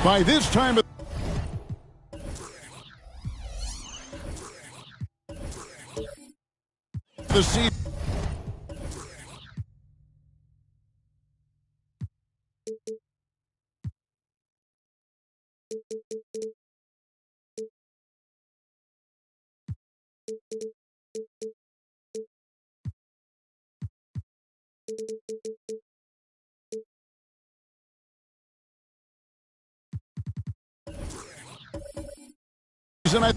By this time of the season, I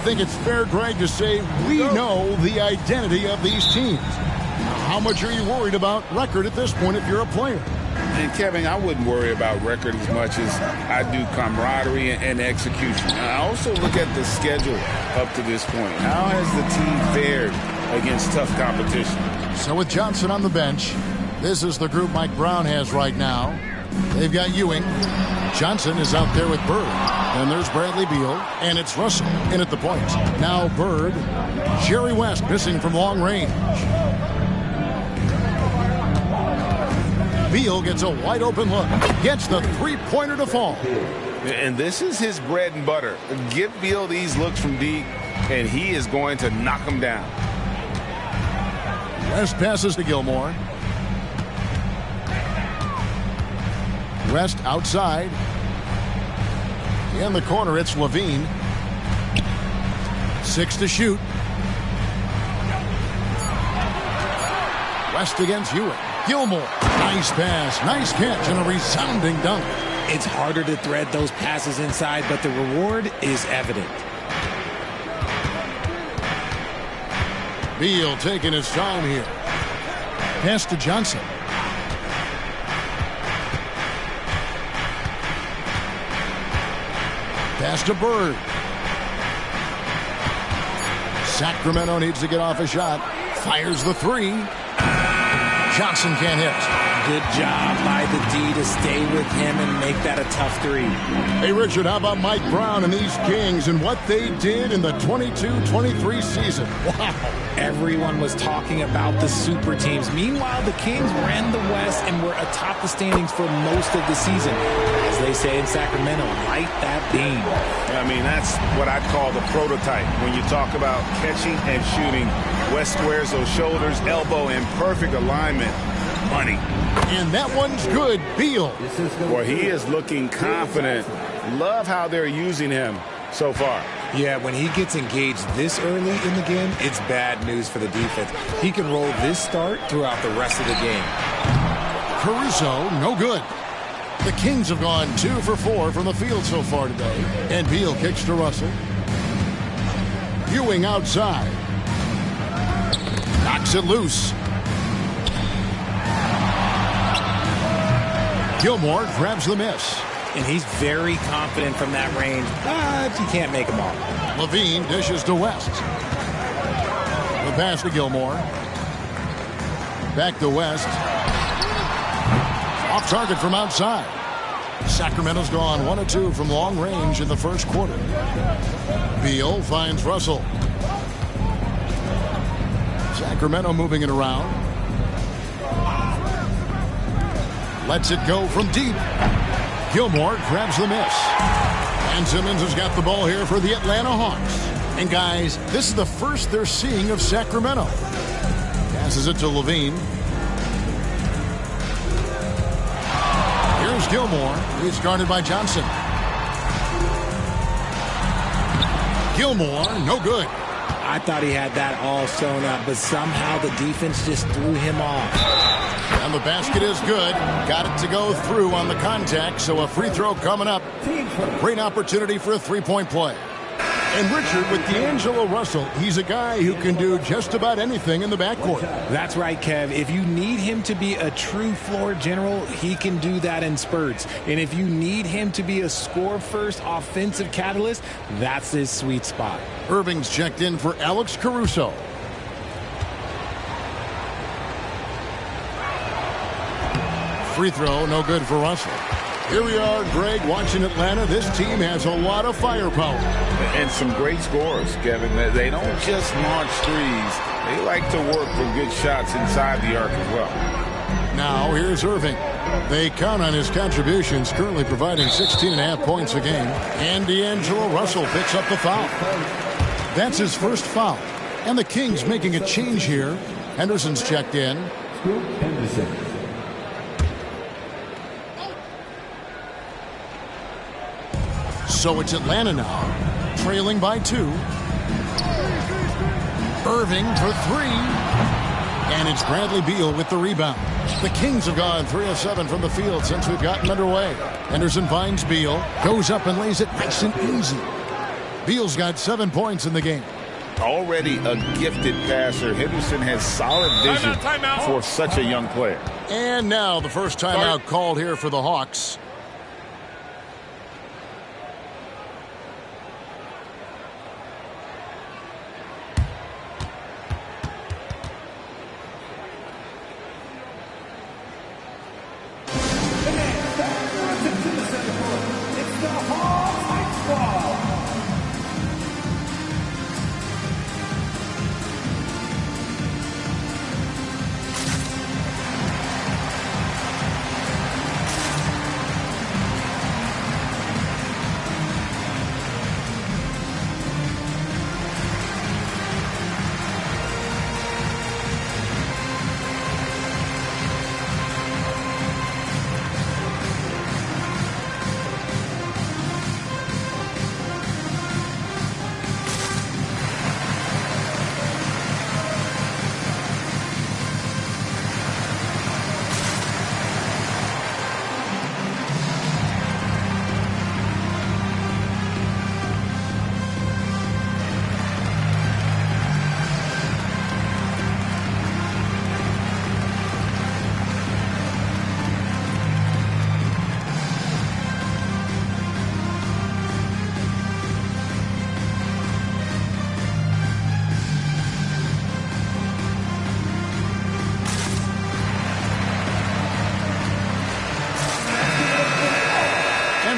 think it's fair, Greg, to say we know the identity of these teams. How much are you worried about record at this point if you're a player? And Kevin, I wouldn't worry about record as much as I do camaraderie and execution. I also look at the schedule up to this point. How has the team fared against tough competition? So with Johnson on the bench, this is the group Mike Brown has right now. They've got Ewing. Johnson is out there with Bird. And there's Bradley Beal. And it's Russell in at the point. Now Bird. Jerry West missing from long range. Beal gets a wide open look. Gets the three-pointer to fall. And this is his bread and butter. Give Beal these looks from deep, and he is going to knock them down. West passes to Gilmore. West outside. In the corner, it's Levine. 6 to shoot. West against Ewing. Gilmore. Nice pass. Nice catch and a resounding dunk. It's harder to thread those passes inside, but the reward is evident. Beal taking his time here. Pass to Johnson. Pass to Bird. Sacramento needs to get off a shot. Fires the three. Johnson can't hit. Good job by the D to stay with him and make that a tough three. Hey, Richard, how about Mike Brown and these Kings and what they did in the 22-23 season? Wow. Everyone was talking about the super teams. Meanwhile, the Kings ran the West and were atop the standings for most of the season. As as they say in Sacramento, light that beam. I mean, that's what I call the prototype. When you talk about catching and shooting, West wears those shoulders, elbow in perfect alignment. Money. And that one's good. Beal. Well, he is looking confident. Love how they're using him so far. Yeah, when he gets engaged this early in the game, it's bad news for the defense. He can roll this start throughout the rest of the game. Caruso, no good. The Kings have gone 2 for 4 from the field so far today. And Beal kicks to Russell. Ewing outside. Knocks it loose. Gilmore grabs the miss. And he's very confident from that range, but he can't make them all. Levine dishes to West. The pass to Gilmore. Back to West. Off target from outside. Sacramento's gone 1 of 2 from long range in the first quarter. Beal finds Russell. Sacramento moving it around. Lets it go from deep. Gilmore grabs the miss. And Simmons has got the ball here for the Atlanta Hawks. And guys, this is the first they're seeing of Sacramento. Passes it to Levine. Here's Gilmore. He's guarded by Johnson. Gilmore, no good. I thought he had that all sewn up, but somehow the defense just threw him off. And the basket is good. Got it to go through on the contact, so a free throw coming up. Great opportunity for a three-point play. And Richard, with D'Angelo Russell, he's a guy who can do just about anything in the backcourt. That's right, Kev. If you need him to be a true floor general, he can do that in spurts. And if you need him to be a score-first offensive catalyst, that's his sweet spot. Irving's checked in for Alex Caruso. Free throw, no good for Russell. Here we are, Greg, watching Atlanta. This team has a lot of firepower. And some great scores, Kevin. They don't just launch threes. They like to work for good shots inside the arc as well. Now, here's Irving. They count on his contributions, currently providing 16.5 points a game. And D'Angelo Russell picks up the foul. That's his first foul. And the Kings making a change here. Henderson's checked in. Henderson. So it's Atlanta now, trailing by 2. Irving for 3. And it's Bradley Beal with the rebound. The Kings have gone 3 of 7 from the field since we've gotten underway. Henderson finds Beal, goes up and lays it nice and easy. Beal's got 7 points in the game. Already a gifted passer, Henderson has solid vision for such a young player. And now the first timeout called here for the Hawks.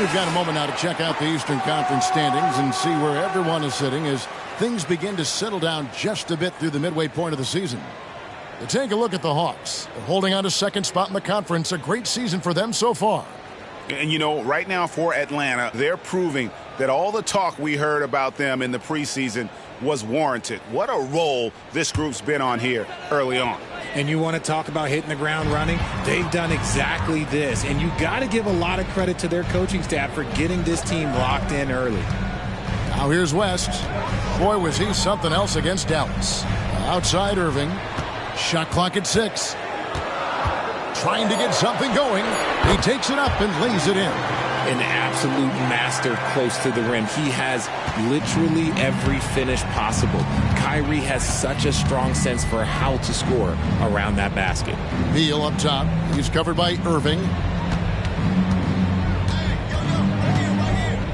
We've got a moment now to check out the Eastern Conference standings and see where everyone is sitting as things begin to settle down just a bit through the midway point of the season. To take a look at the Hawks, they're holding on to second spot in the conference. A great season for them so far. And, you know, right now for Atlanta, they're proving that all the talk we heard about them in the preseason was warranted. What a role this group's been on here early on. And you want to talk about hitting the ground running? They've done exactly this. And you got to give a lot of credit to their coaching staff for getting this team locked in early. Now here's West. Boy, was he something else against Dallas. Outside Irving. Shot clock at 6. Trying to get something going. He takes it up and lays it in. An absolute master close to the rim. He has literally every finish possible. Kyrie has such a strong sense for how to score around that basket. Beal up top. He's covered by Irving.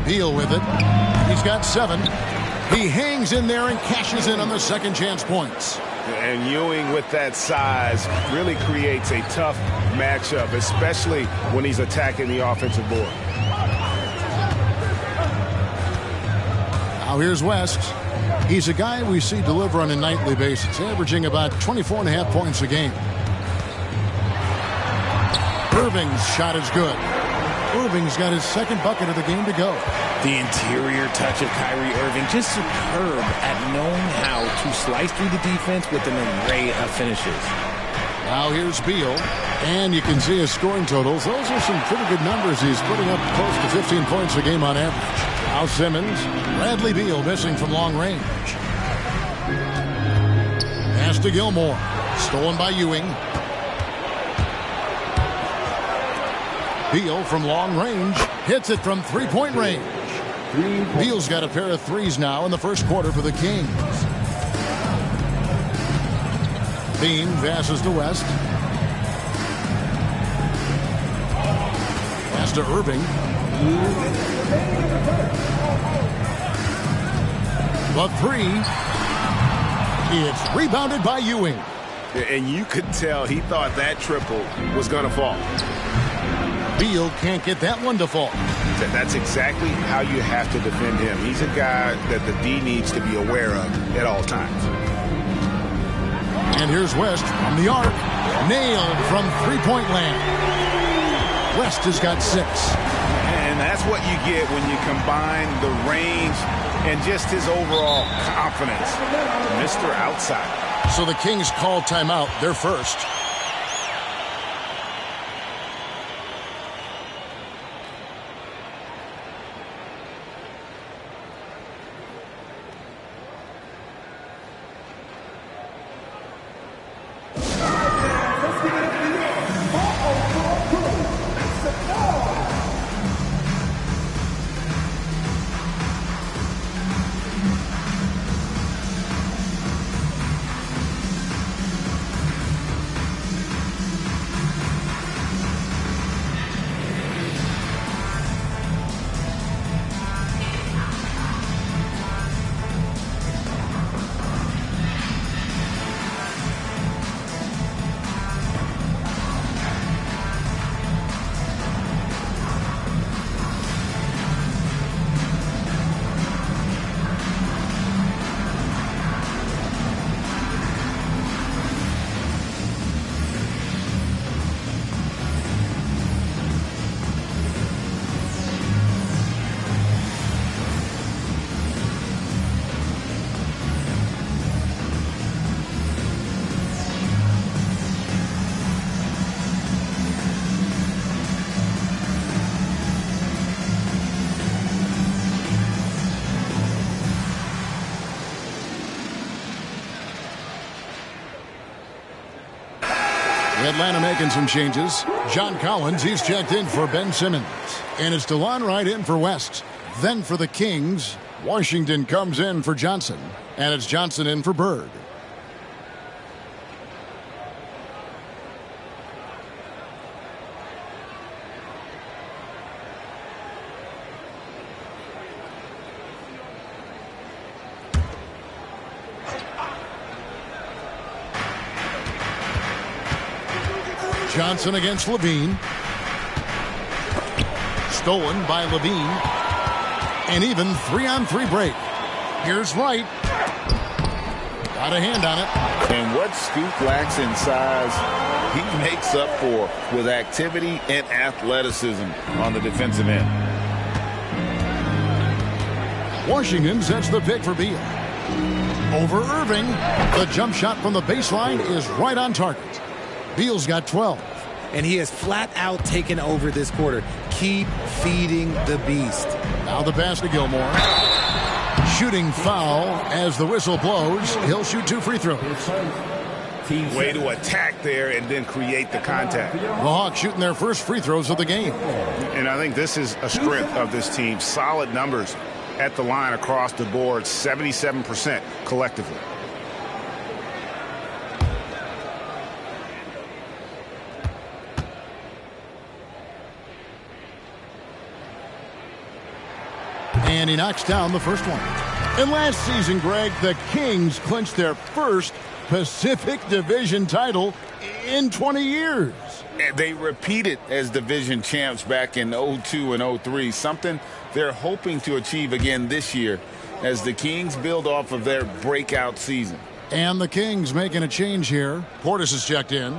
Beal with it. He's got 7. He hangs in there and cashes in on the second chance points. And Ewing with that size really creates a tough matchup, especially when he's attacking the offensive board. Now here's West. He's a guy we see deliver on a nightly basis, averaging about 24.5 points a game. Irving's shot is good. Irving's got his second bucket of the game to go. The interior touch of Kyrie Irving, just superb at knowing how to slice through the defense with an array of finishes. Now here's Beal, and you can see his scoring totals. Those are some pretty good numbers. He's putting up close to 15 points a game on average. Now Simmons, Bradley Beal missing from long range. Pass to Gilmore, stolen by Ewing. Beal from long range hits it from three-point range. Beal's got a pair of threes now in the first quarter for the Kings. Bean passes to West. Pass to Irving. The 3. It's rebounded by Ewing. And you could tell he thought that triple was going to fall. Beal can't get that one to fall. That's exactly how you have to defend him. He's a guy that the D needs to be aware of at all times. And here's West from the arc. Nailed from three-point land. West has got 6. And that's what you get when you combine the range and just his overall confidence. Mr. Outside. So the Kings call timeout. They're first. Atlanta making some changes. John Collins, he's checked in for Ben Simmons. And it's DeLon Wright in for West. Then for the Kings, Washington comes in for Johnson. And it's Johnson in for Bird. Johnson against Levine. Stolen by Levine. And even 3-on-3 break. Here's Wright. Got a hand on it. And what Scoot lacks in size, he makes up for with activity and athleticism on the defensive end. Washington sets the pick for Beal. Over Irving. The jump shot from the baseline is right on target. Beal's got 12. And he has flat out taken over this quarter. Keep feeding the beast. Now the pass to Gilmore. Shooting foul as the whistle blows. He'll shoot 2 free throws. Way to attack there and then create the contact. The Hawks shooting their first free throws of the game. And I think this is a strength of this team. Solid numbers at the line across the board. 77% collectively. And he knocks down the first one. And last season, Greg, the Kings clinched their first Pacific Division title in 20 years. And they repeated as division champs back in 02 and 03, something they're hoping to achieve again this year as the Kings build off of their breakout season. And the Kings making a change here. Portis is checked in.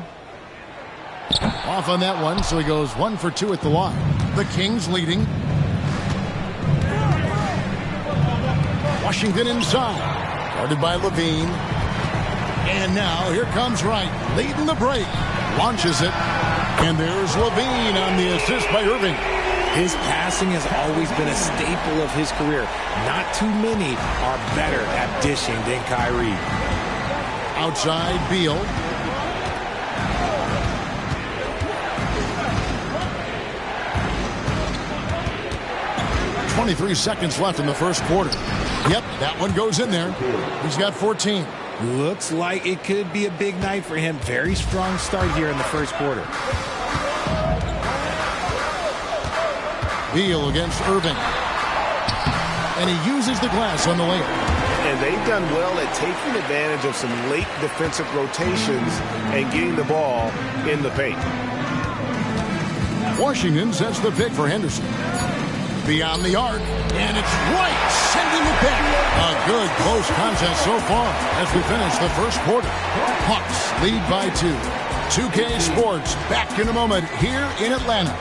Off on that one, so he goes 1 for 2 at the line. The Kings leading. Washington inside. Guarded by Levine. And now here comes Wright. Leading the break. Launches it. And there's Levine on the assist by Irving. His passing has always been a staple of his career. Not too many are better at dishing than Kyrie. Outside, Beal. .23 seconds left in the first quarter. Yep, that one goes in there. He's got 14. Looks like it could be a big night for him. Very strong start here in the first quarter. Beal against Irving. And he uses the glass on the layup. And they've done well at taking advantage of some late defensive rotations and getting the ball in the paint. Washington sets the pick for Henderson. Beyond the arc, and it's right, sending it back. A good close contest so far as we finish the first quarter. Hawks lead by 2. 2K Sports back in a moment here in Atlanta.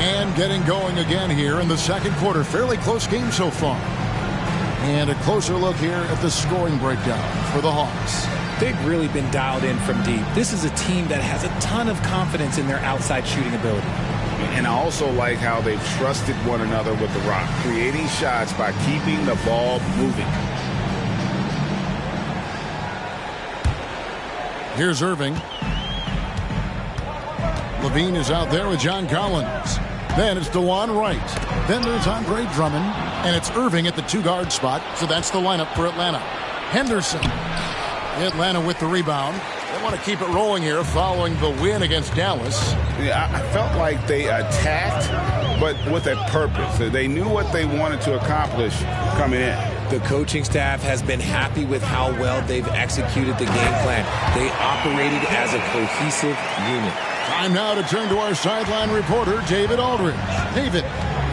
And getting going again here in the second quarter. Fairly close game so far. And a closer look here at the scoring breakdown for the Hawks. They've really been dialed in from deep. This is a team that has a ton of confidence in their outside shooting ability. And I also like how they've trusted one another with the rock, creating shots by keeping the ball moving. Here's Irving. Levine is out there with John Collins. Then it's DeLon Wright. Then there's Andre Drummond. And it's Irving at the 2-guard spot. So that's the lineup for Atlanta. Henderson. Atlanta with the rebound. They want to keep it rolling here following the win against Dallas. Yeah, I felt like they attacked, but with a purpose. They knew what they wanted to accomplish coming in. The coaching staff has been happy with how well they've executed the game plan. They operated as a cohesive unit. Time now to turn to our sideline reporter, David Aldridge. David.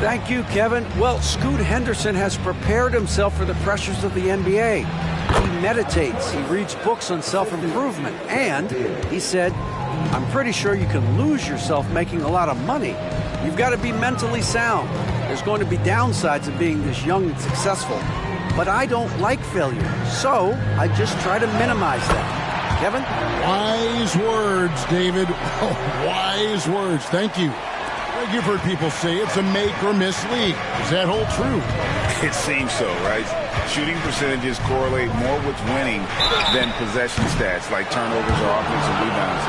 Thank you, Kevin. Well, Scoot Henderson has prepared himself for the pressures of the NBA. He meditates, he reads books on self-improvement, and he said, I'm pretty sure you can lose yourself making a lot of money. You've got to be mentally sound. There's going to be downsides of being this young and successful. But I don't like failure, so I just try to minimize that. Kevin? Wise words, David. Oh, wise words. Thank you. You've heard people say it's a make-or-miss league. Does that hold true? It seems so, right? Shooting percentages correlate more with winning than possession stats like turnovers or offensive rebounds.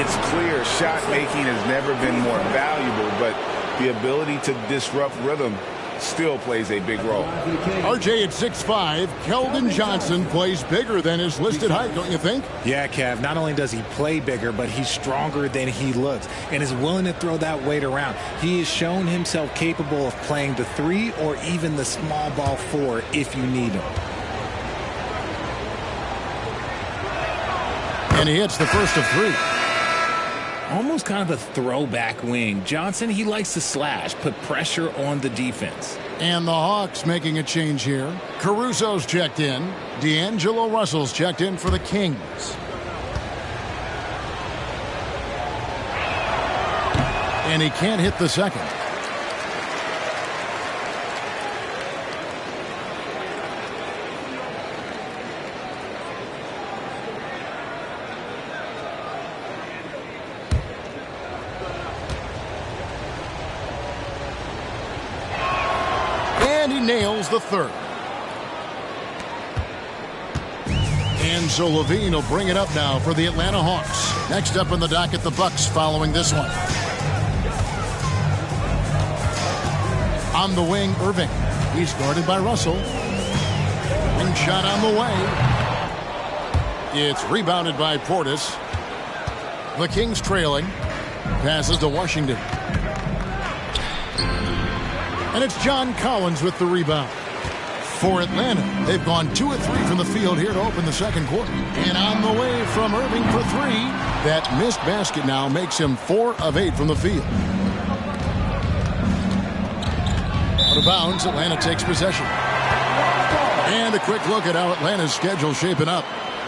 It's clear shot making has never been more valuable, but the ability to disrupt rhythm still plays a big role. RJ at 6'5", Keldon Johnson plays bigger than his listed height, don't you think? Yeah, Kev, not only does he play bigger, but he's stronger than he looks and is willing to throw that weight around. He has shown himself capable of playing the 3 or even the small ball 4 if you need him. And he hits the first of 3. Almost kind of a throwback wing. Johnson, he likes to slash, put pressure on the defense. And the Hawks making a change here. Caruso's checked in. D'Angelo Russell's checked in for the Kings. And he can't hit the second. And he nails the third. And so Levine will bring it up now for the Atlanta Hawks. Next up in the docket, the Bucks following this one. On the wing, Irving. He's guarded by Russell. And shot on the way. It's rebounded by Portis. The Kings trailing. Passes to Washington. And it's John Collins with the rebound. For Atlanta, they've gone 2 of 3 from the field here to open the second quarter. And on the way from Irving for 3. That missed basket now makes him 4 of 8 from the field. Out of bounds, Atlanta takes possession. And a quick look at how Atlanta's schedule shaping up.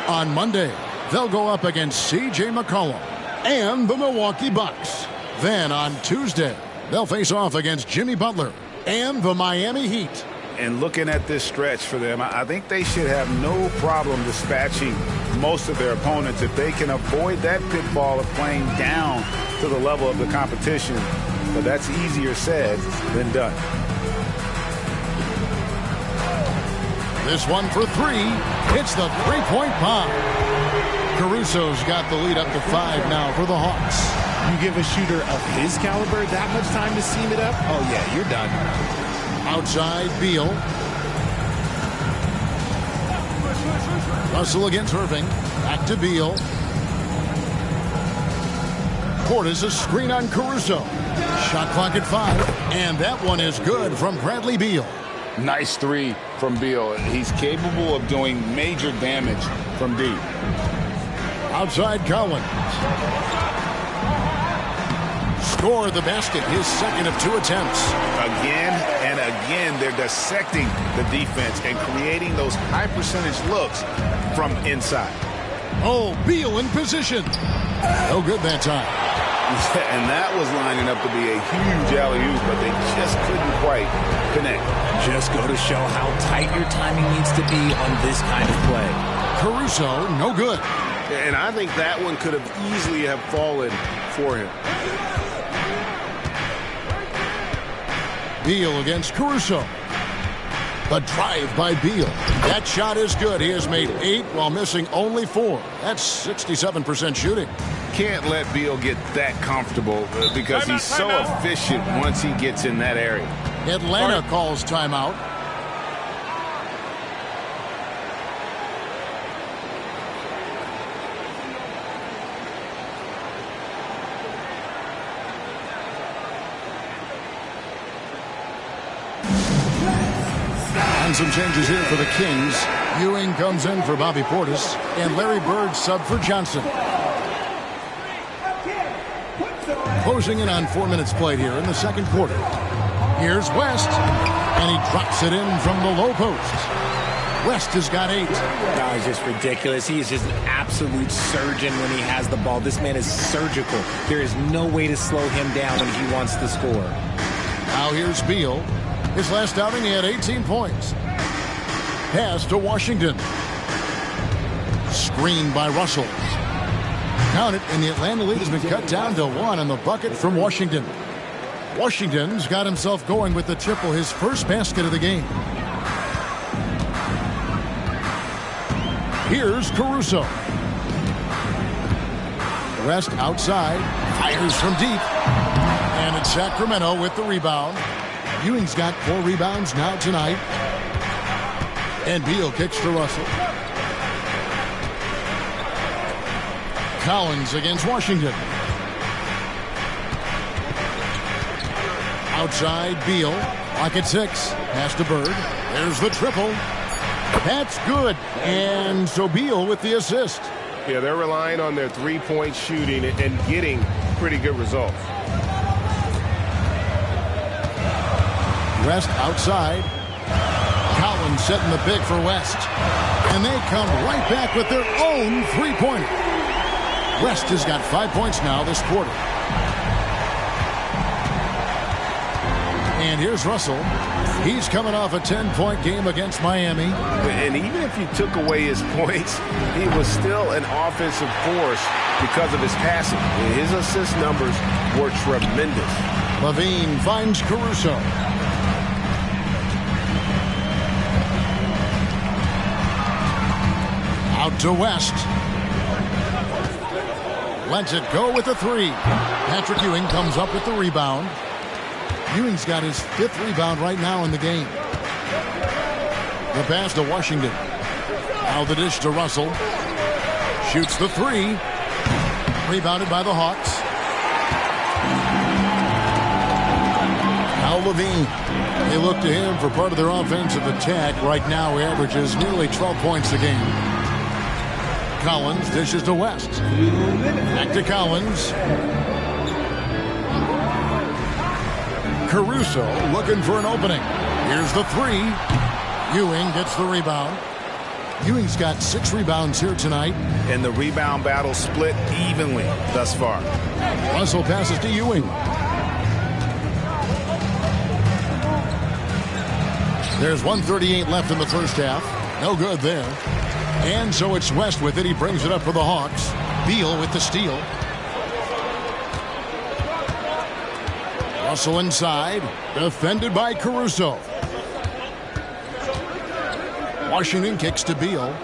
On Monday, they'll go up against C.J. McCollum and the Milwaukee Bucks. Then on Tuesday, they'll face off against Jimmy Butler and the Miami Heat. And looking at this stretch for them, I think they should have no problem dispatching most of their opponents if they can avoid that pitfall of playing down to the level of the competition. But that's easier said than done. This one for 3. It's the three-point bomb. Caruso's got the lead up to 5 now for the Hawks. You give a shooter of his caliber that much time to seam it up? Oh, yeah, you're done. Outside, Beal. Russell against Irving. Back to Beal. Portis a screen on Caruso. Shot clock at 5. And that one is good from Bradley Beal. Nice 3 from Beal. He's capable of doing major damage from deep. Outside, Collins. Score the basket, his second of 2 attempts. Again and again, they're dissecting the defense and creating those high-percentage looks from inside. Oh, Beal in position. No good that time. And that was lining up to be a huge alley-oop, but they just couldn't quite connect. Just go to show how tight your timing needs to be on this kind of play. Caruso, no good. And I think that one could have easily have fallen for him. Beal against Caruso. The drive by Beal. That shot is good. He has made 8 while missing only 4. That's 67% shooting. Can't let Beal get that comfortable because he's so efficient once he gets in that area. Atlanta calls timeout. And some changes here for the Kings. Ewing comes in for Bobby Portis, and Larry Bird sub for Johnson. Closing in on 4 minutes played here in the second quarter. Here's West, and he drops it in from the low post. West has got 8. No, he's just ridiculous. He is just an absolute surgeon when he has the ball. This man is surgical. There is no way to slow him down when he wants to score. Now here's Beal. His last outing, he had 18 points. Pass to Washington. Screen by Russell. Count it, and the Atlanta lead has been cut down to 1 on the bucket from Washington. Washington's got himself going with the triple, his first basket of the game. Here's Caruso. West outside, fires from deep. And it's Sacramento with the rebound. Ewing's got 4 rebounds now tonight. And Beal kicks to Russell. Collins against Washington. Outside, Beal. Lock at 6. Pass to Bird. There's the triple. That's good. And so Beal with the assist. Yeah, they're relying on their three-point shooting and getting pretty good results. West outside. Collins setting the big for West. And they come right back with their own three-pointer. West has got 5 points now this quarter. And here's Russell. He's coming off a 10-point game against Miami. And even if you took away his points, he was still an offensive force because of his passing. His assist numbers were tremendous. Levine finds Caruso. Out to West. Lets it go with the 3. Patrick Ewing comes up with the rebound. Ewing's got his 5th rebound right now in the game. The pass to Washington. Now the dish to Russell. Shoots the 3. Rebounded by the Hawks. Now Levine. They look to him for part of their offensive attack. Right now he averages nearly 12 points a game. Collins dishes to West. Back to Collins. Caruso looking for an opening. Here's the 3. Ewing gets the rebound. Ewing's got 6 rebounds here tonight. And the rebound battle split evenly thus far. Russell passes to Ewing. There's 1:38 left in the first half. No good there. And so it's West with it. He brings it up for the Hawks. Beal with the steal. Russell inside. Defended by Caruso. Washington kicks to Beal.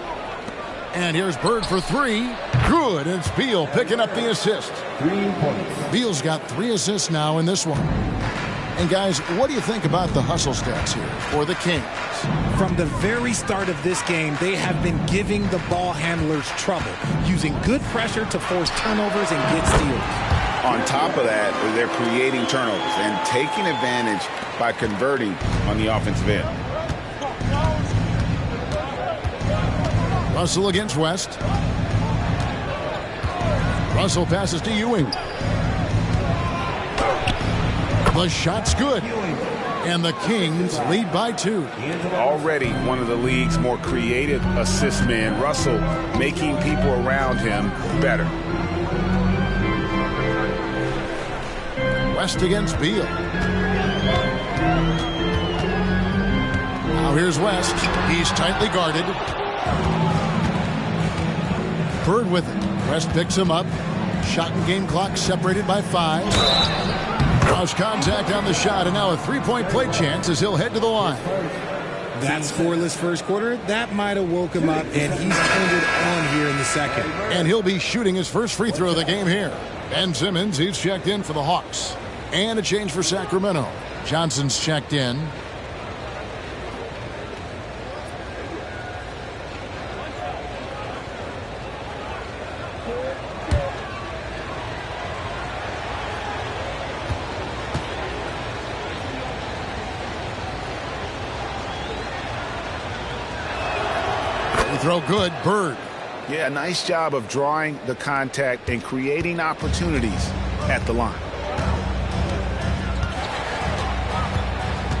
And here's Bird for 3. Good. It's Beal picking up the assist. 3 points. Beal's got 3 assists now in this one. And guys, what do you think about the hustle stats here for the Kings? From the very start of this game, they have been giving the ball handlers trouble, using good pressure to force turnovers and get steals. On top of that, they're creating turnovers and taking advantage by converting on the offensive end. Russell against West. Russell passes to Ewing. The shot's good. And the Kings lead by 2. Already one of the league's more creative assist men, Russell making people around him better. West against Beal. Now here's West. He's tightly guarded. Bird with it. West picks him up. Shot and game clock separated by 5. Cross contact on the shot, and now a 3-point play chance as he'll head to the line. That scoreless first quarter, that might have woke him up, and he's turned it on here in the second. And he'll be shooting his first free throw of the game here. Ben Simmons, he's checked in for the Hawks. And a change for Sacramento. Johnson's checked in. Throw good. Bird. Yeah, nice job of drawing the contact and creating opportunities at the line.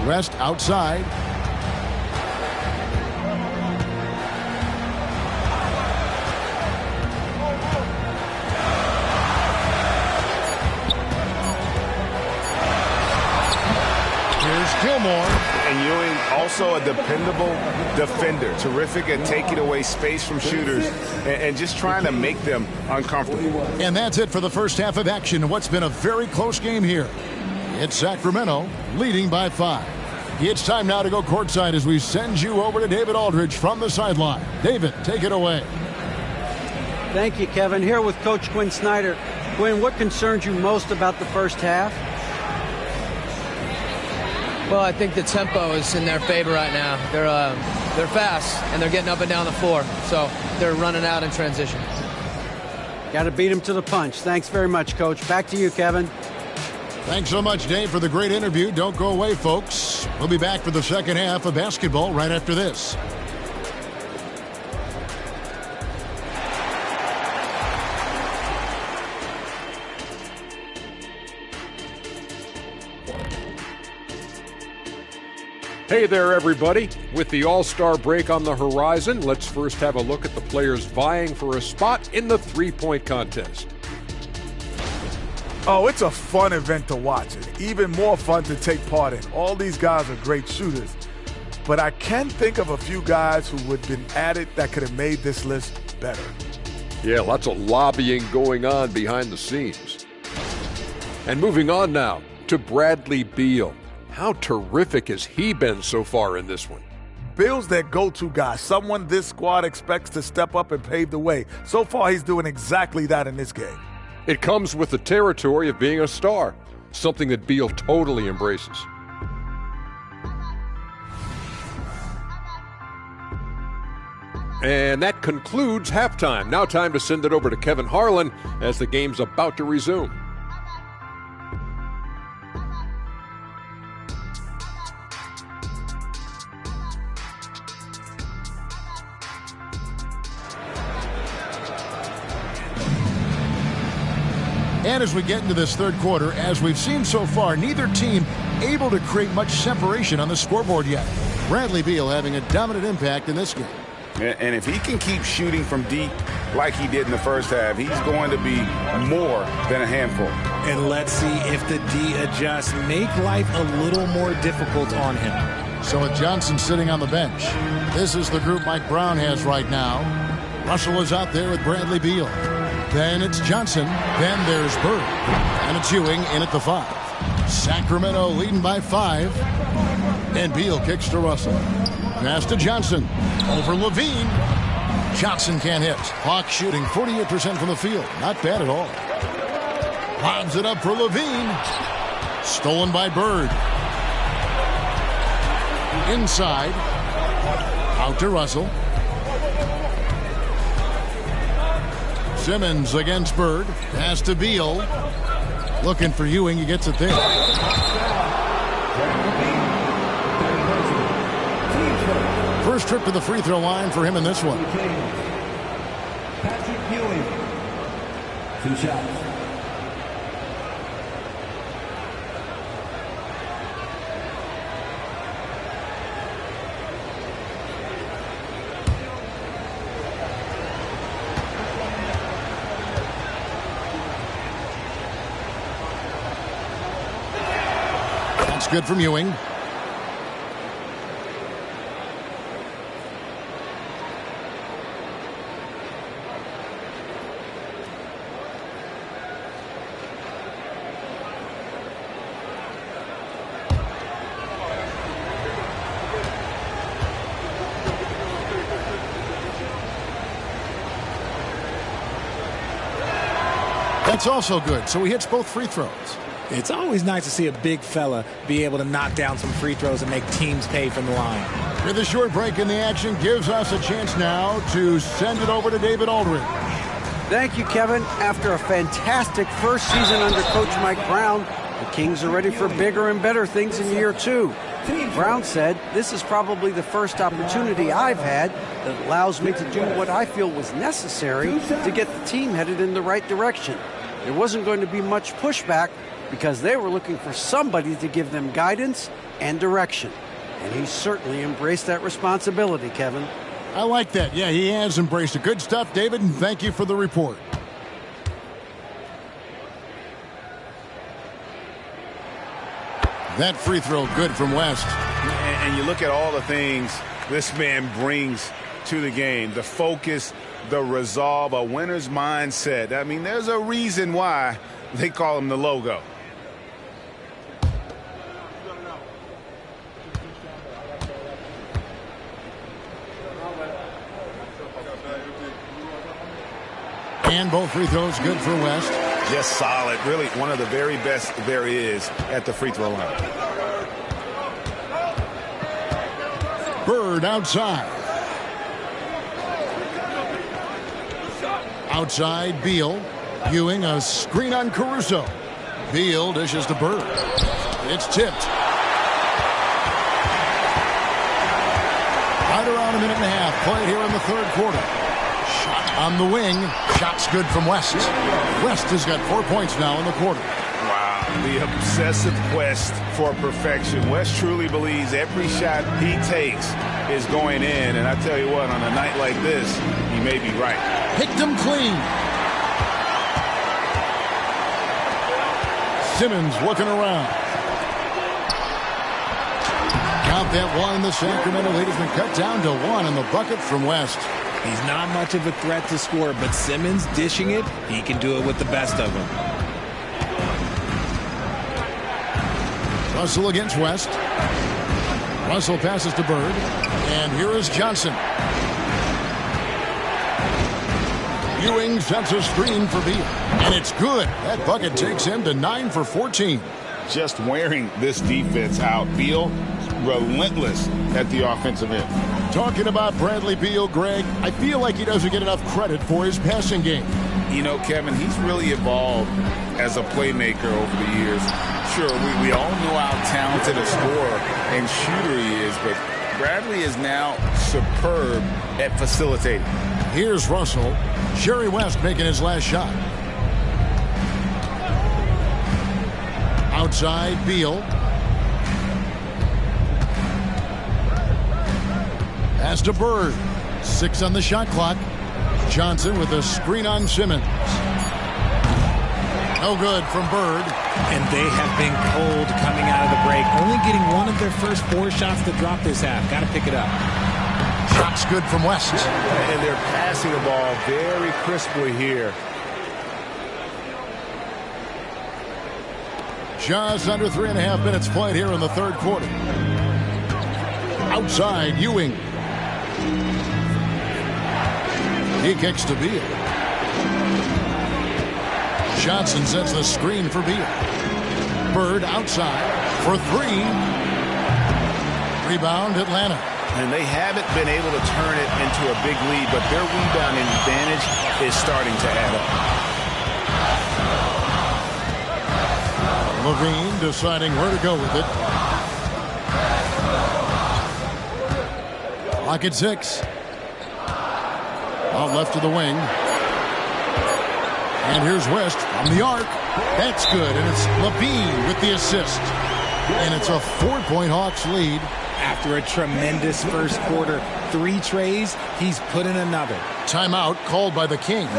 West outside. Here's Gilmore. And Ewing, also a dependable defender. Terrific at taking away space from shooters and just trying to make them uncomfortable. And that's it for the first half of action in what's been a very close game here. It's Sacramento leading by 5. It's time now to go courtside as we send you over to David Aldridge from the sideline. David, take it away. Thank you, Kevin. Here with Coach Quinn Snyder. Quinn, what concerns you most about the first half? Well, I think the tempo is in their favor right now. They're fast, and they're getting up and down the floor, so they're running out in transition. Got to beat him to the punch. Thanks very much, Coach. Back to you, Kevin. Thanks so much, Dave, for the great interview. Don't go away, folks. We'll be back for the second half of basketball right after this. Hey there, everybody. With the All-Star break on the horizon, let's first have a look at the players vying for a spot in the three-point contest. Oh, it's a fun event to watch. And even more fun to take part in. All these guys are great shooters. But I can think of a few guys who would have been added that could have made this list better. Yeah, lots of lobbying going on behind the scenes. And moving on now to Bradley Beal. How terrific has he been so far in this one? Beal's their go-to guy, someone this squad expects to step up and pave the way. So far, he's doing exactly that in this game. It comes with the territory of being a star, something that Beal totally embraces. And that concludes halftime. Now time to send it over to Kevin Harlan as the game's about to resume. And as we get into this third quarter, as we've seen so far, neither team able to create much separation on the scoreboard yet. Bradley Beal having a dominant impact in this game. And if he can keep shooting from deep like he did in the first half, he's going to be more than a handful. And let's see if the D adjusts, make life a little more difficult on him. So with Johnson sitting on the bench, this is the group Mike Brown has right now. Russell is out there with Bradley Beal. Then it's Johnson. Then there's Bird. And it's Ewing in at the 5. Sacramento leading by 5. And Beal kicks to Russell. Pass to Johnson. Over Levine. Johnson can't hit. Hawks shooting 48% from the field. Not bad at all. Lobs it up for Levine. Stolen by Bird. Inside. Out to Russell. Simmons against Bird. Pass to Beal. Looking for Ewing. He gets it there. First trip to the free throw line for him in this one. Patrick Ewing. 2 shots. That's good from Ewing. That's also good. So he hits both free throws. It's always nice to see a big fella be able to knock down some free throws and make teams pay from the line. With a short break in the action, gives us a chance now to send it over to David Aldridge. Thank you, Kevin. After a fantastic first season under Coach Mike Brown, the Kings are ready for bigger and better things in year 2. Brown said, "This is probably the first opportunity I've had that allows me to do what I feel was necessary to get the team headed in the right direction. There wasn't going to be much pushback because they were looking for somebody to give them guidance and direction." And he certainly embraced that responsibility, Kevin. I like that. Yeah, he has embraced it. Good stuff, David, and thank you for the report. That free throw good from West. And you look at all the things this man brings to the game. The focus, the resolve, a winner's mindset. I mean, there's a reason why they call him the logo. And both free throws good for West. Just solid. Really one of the very best there is at the free throw line. Bird outside. Outside, Beal. Ewing, a screen on Caruso. Beal dishes to Bird. It's tipped. Right around a minute and a half played here in the third quarter. Shot on the wing. Shot's good from West. West has got 4 points now in the quarter. Wow, the obsessive quest for perfection. West truly believes every shot he takes is going in. And I tell you what, on a night like this, he may be right. Picked him clean. Simmons looking around. Count that one. The Sacramento lead has been cut down to 1 in the bucket from West. He's not much of a threat to score, but Simmons dishing it, he can do it with the best of them. Russell against West. Russell passes to Bird. And here is Johnson. Ewing sets a screen for Beal. And it's good. That bucket takes him to 9 for 14. Just wearing this defense out. Beal relentless at the offensive end. Talking about Bradley Beal, Greg, I feel like he doesn't get enough credit for his passing game. You know, Kevin, he's really evolved as a playmaker over the years. Sure, we all know how talented a scorer and shooter he is, but Bradley is now superb at facilitating. Here's Russell. Jerry West making his last shot. Outside, Beal. Pass to Bird. 6 on the shot clock. Johnson with a screen on Simmons. No good from Bird. And they have been cold coming out of the break. Only getting one of their first 4 shots to drop this half. Got to pick it up. Shot's good from West. And they're passing the ball very crisply here. Just under 3.5 minutes played here in the third quarter. Outside, Ewing. He kicks to Beal. Johnson sets the screen for Beal. Bird outside for 3. Rebound, Atlanta. And they haven't been able to turn it into a big lead, but their rebounding advantage is starting to add up. Levine deciding where to go with it. Clock at 6. Out left to the wing. And here's West from the arc. That's good, and it's Levine with the assist. And it's a 4-point Hawks lead. After a tremendous first quarter, 3 trays, he's put in another. Timeout called by the Kings.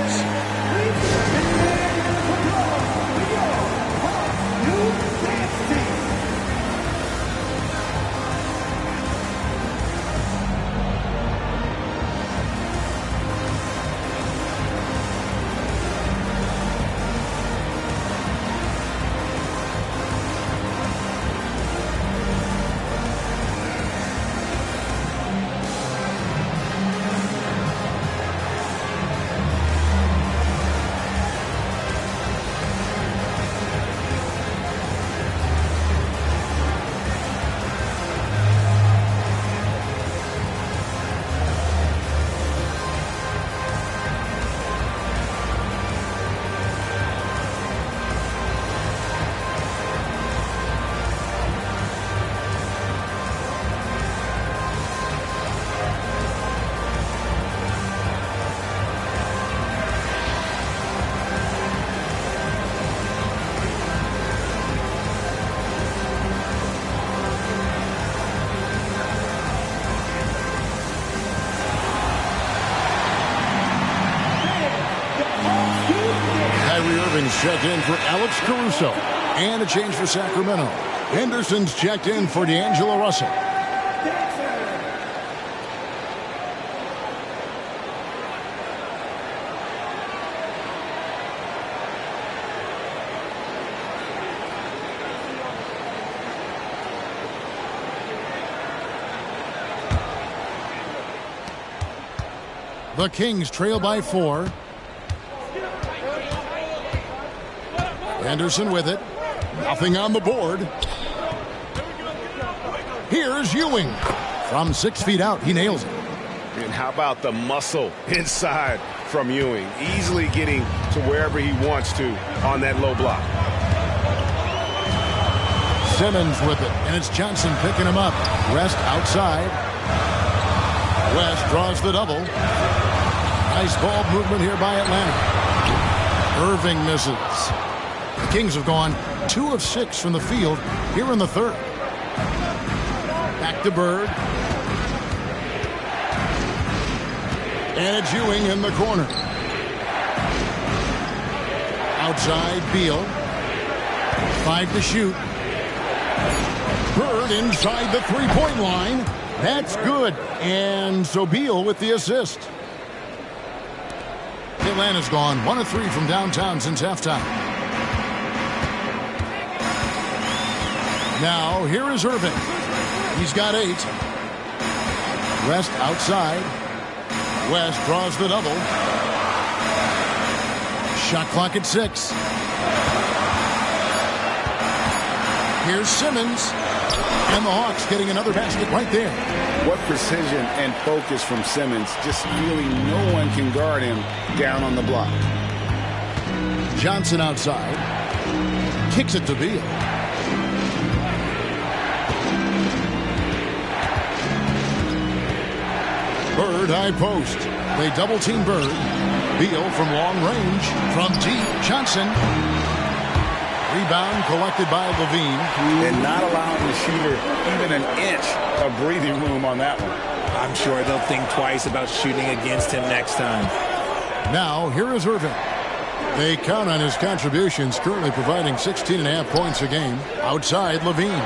Checked in for Alex Caruso. And a change for Sacramento. Henderson's checked in for D'Angelo Russell. The Kings trail by 4. Henderson with it. Nothing on the board. Here's Ewing. From 6 feet out, he nails it. And how about the muscle inside from Ewing? Easily getting to wherever he wants to on that low block. Simmons with it, and it's Johnson picking him up. West outside. West draws the double. Nice ball movement here by Atlanta. Irving misses. The Kings have gone 2 of 6 from the field here in the third. Back to Bird. And it's Ewing in the corner. Outside, Beal. 5 to shoot. Bird inside the three-point line. That's good. And so Beal with the assist. Atlanta's gone 1 of 3 from downtown since halftime. Now, here is Irving. He's got 8. West outside. West draws the double. Shot clock at 6. Here's Simmons. And the Hawks getting another basket right there. What precision and focus from Simmons. Just really no one can guard him down on the block. Johnson outside. Kicks it to Beal. Bird high post. They double team Bird. Beal from long range. From deep. Johnson. Rebound collected by Levine. And not allowing the shooter even an inch of breathing room on that one. I'm sure they'll think twice about shooting against him next time. Now, here is Irving. They count on his contributions, currently providing 16.5 points a game. Outside, Levine.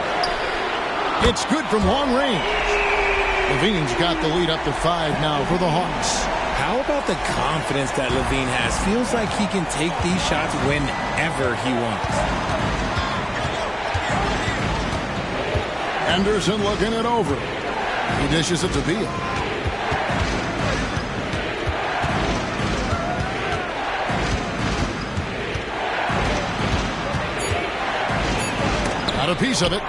It's good from long range. Levine's got the lead up to 5 now for the Hawks. How about the confidence that Levine has? Feels like he can take these shots whenever he wants. Anderson looking it over. He dishes it to Beal. Got a piece of it.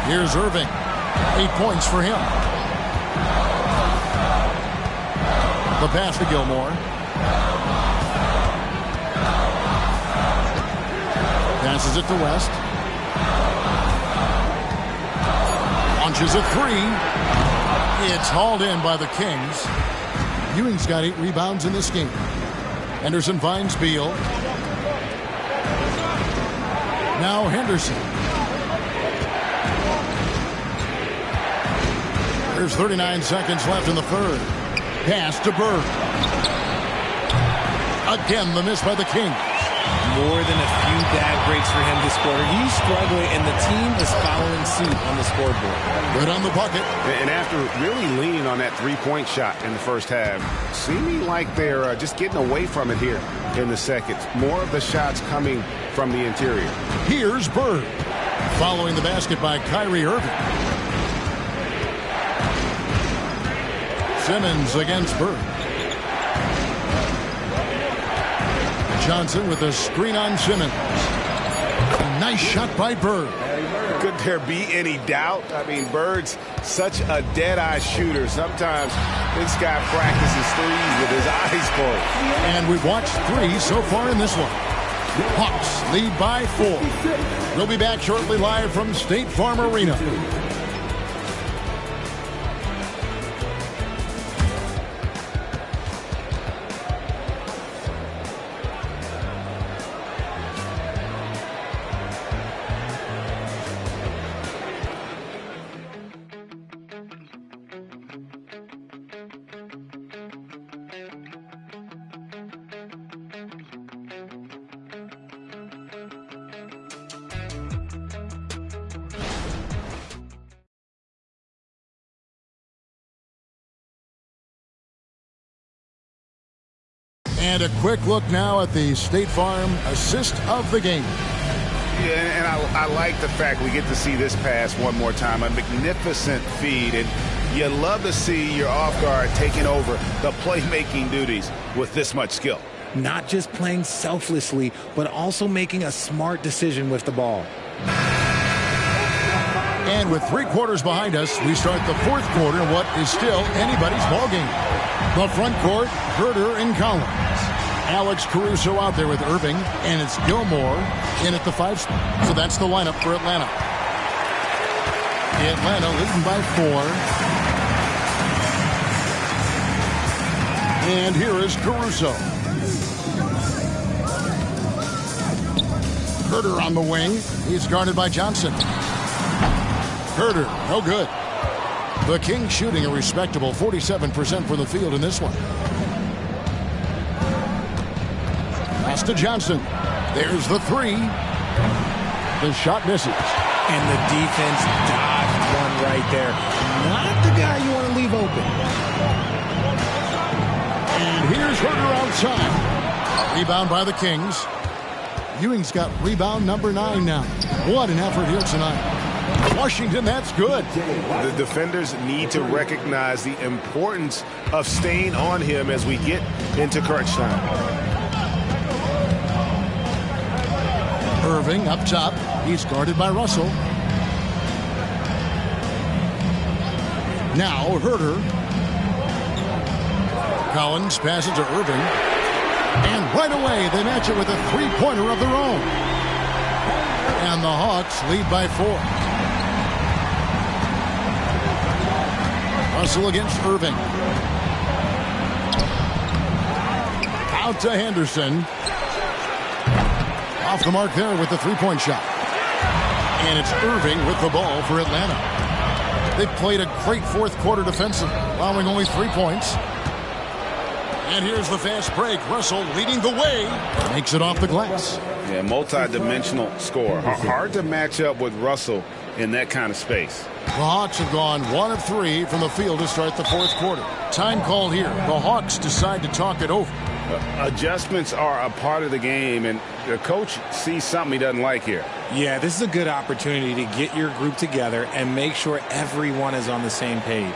Here's Irving. 8 points for him. The pass to Gilmore. Passes it to West. Launches a 3. It's hauled in by the Kings. Ewing's got 8 rebounds in this game. Henderson finds Beal. Now Henderson. There's 39 seconds left in the third. Pass to Bird. Again, the miss by the Kings. More than a few bad breaks for him this quarter. He's struggling, and the team is following suit on the scoreboard. Good on the bucket. And after really leaning on that three-point shot in the first half, seeming like they're just getting away from it here in the second. More of the shots coming from the interior. Here's Bird. Following the basket by Kyrie Irving. Simmons against Bird. Johnson with a screen on Simmons. A nice shot by Bird. Could there be any doubt? I mean, Bird's such a dead-eye shooter. Sometimes this guy practices threes with his eyes closed. And we've watched 3 so far in this one. Hawks lead by 4. We'll be back shortly live from State Farm Arena. And a quick look now at the State Farm assist of the game. Yeah, and I like the fact we get to see this pass one more time. A magnificent feed, and you love to see your off guard taking over the playmaking duties with this much skill. Not just playing selflessly, but also making a smart decision with the ball. And with 3 quarters behind us, we start the 4th quarter in what is still anybody's ballgame. The front court, Herder and Collins. Alex Caruso out there with Irving, and it's Gilmore in at the 5 spot. So that's the lineup for Atlanta. Atlanta leading by 4. And here is Caruso. Herder on the wing. He's guarded by Johnson. Herder, no good. The Kings shooting a respectable 47% from the field in this one. Pass to Johnson. There's the 3. The shot misses. And the defense dodged one right there. Not the guy you want to leave open. And here's Herder outside. A rebound by the Kings. Ewing's got rebound number 9 now. What an effort here tonight. Washington, that's good. The defenders need to recognize the importance of staying on him as we get into crunch time. Irving up top. He's guarded by Russell. Now Herder. Collins passes to Irving. And right away they match it with a 3-pointer of their own. And the Hawks lead by 4. Russell against Irving. Out to Henderson. Off the mark there with the 3-point shot. And it's Irving with the ball for Atlanta. They played a great 4th quarter defensively, allowing only 3 points. And here's the fast break. Russell leading the way. Makes it off the glass. Yeah, multi-dimensional score. Hard to match up with Russell in that kind of space. The Hawks have gone 1 of 3 from the field to start the 4th quarter. Time called here. The Hawks decide to talk it over. Adjustments are a part of the game, and the coach sees something he doesn't like here. Yeah, this is a good opportunity to get your group together and make sure everyone is on the same page.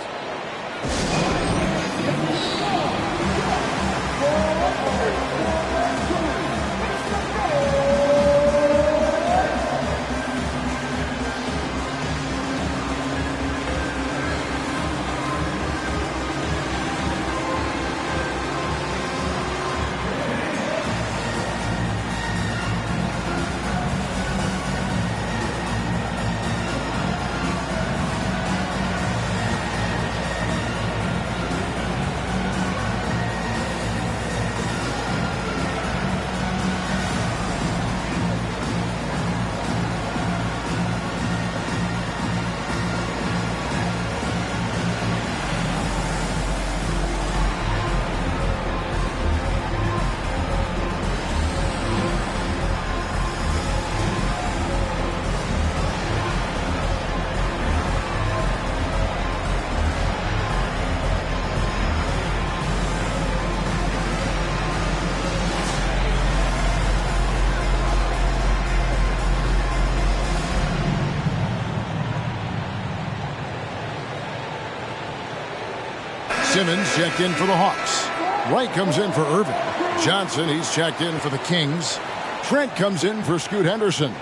Simmons checked in for the Hawks. Wright comes in for Irving. Johnson, he's checked in for the Kings. Trent comes in for Scoot Henderson.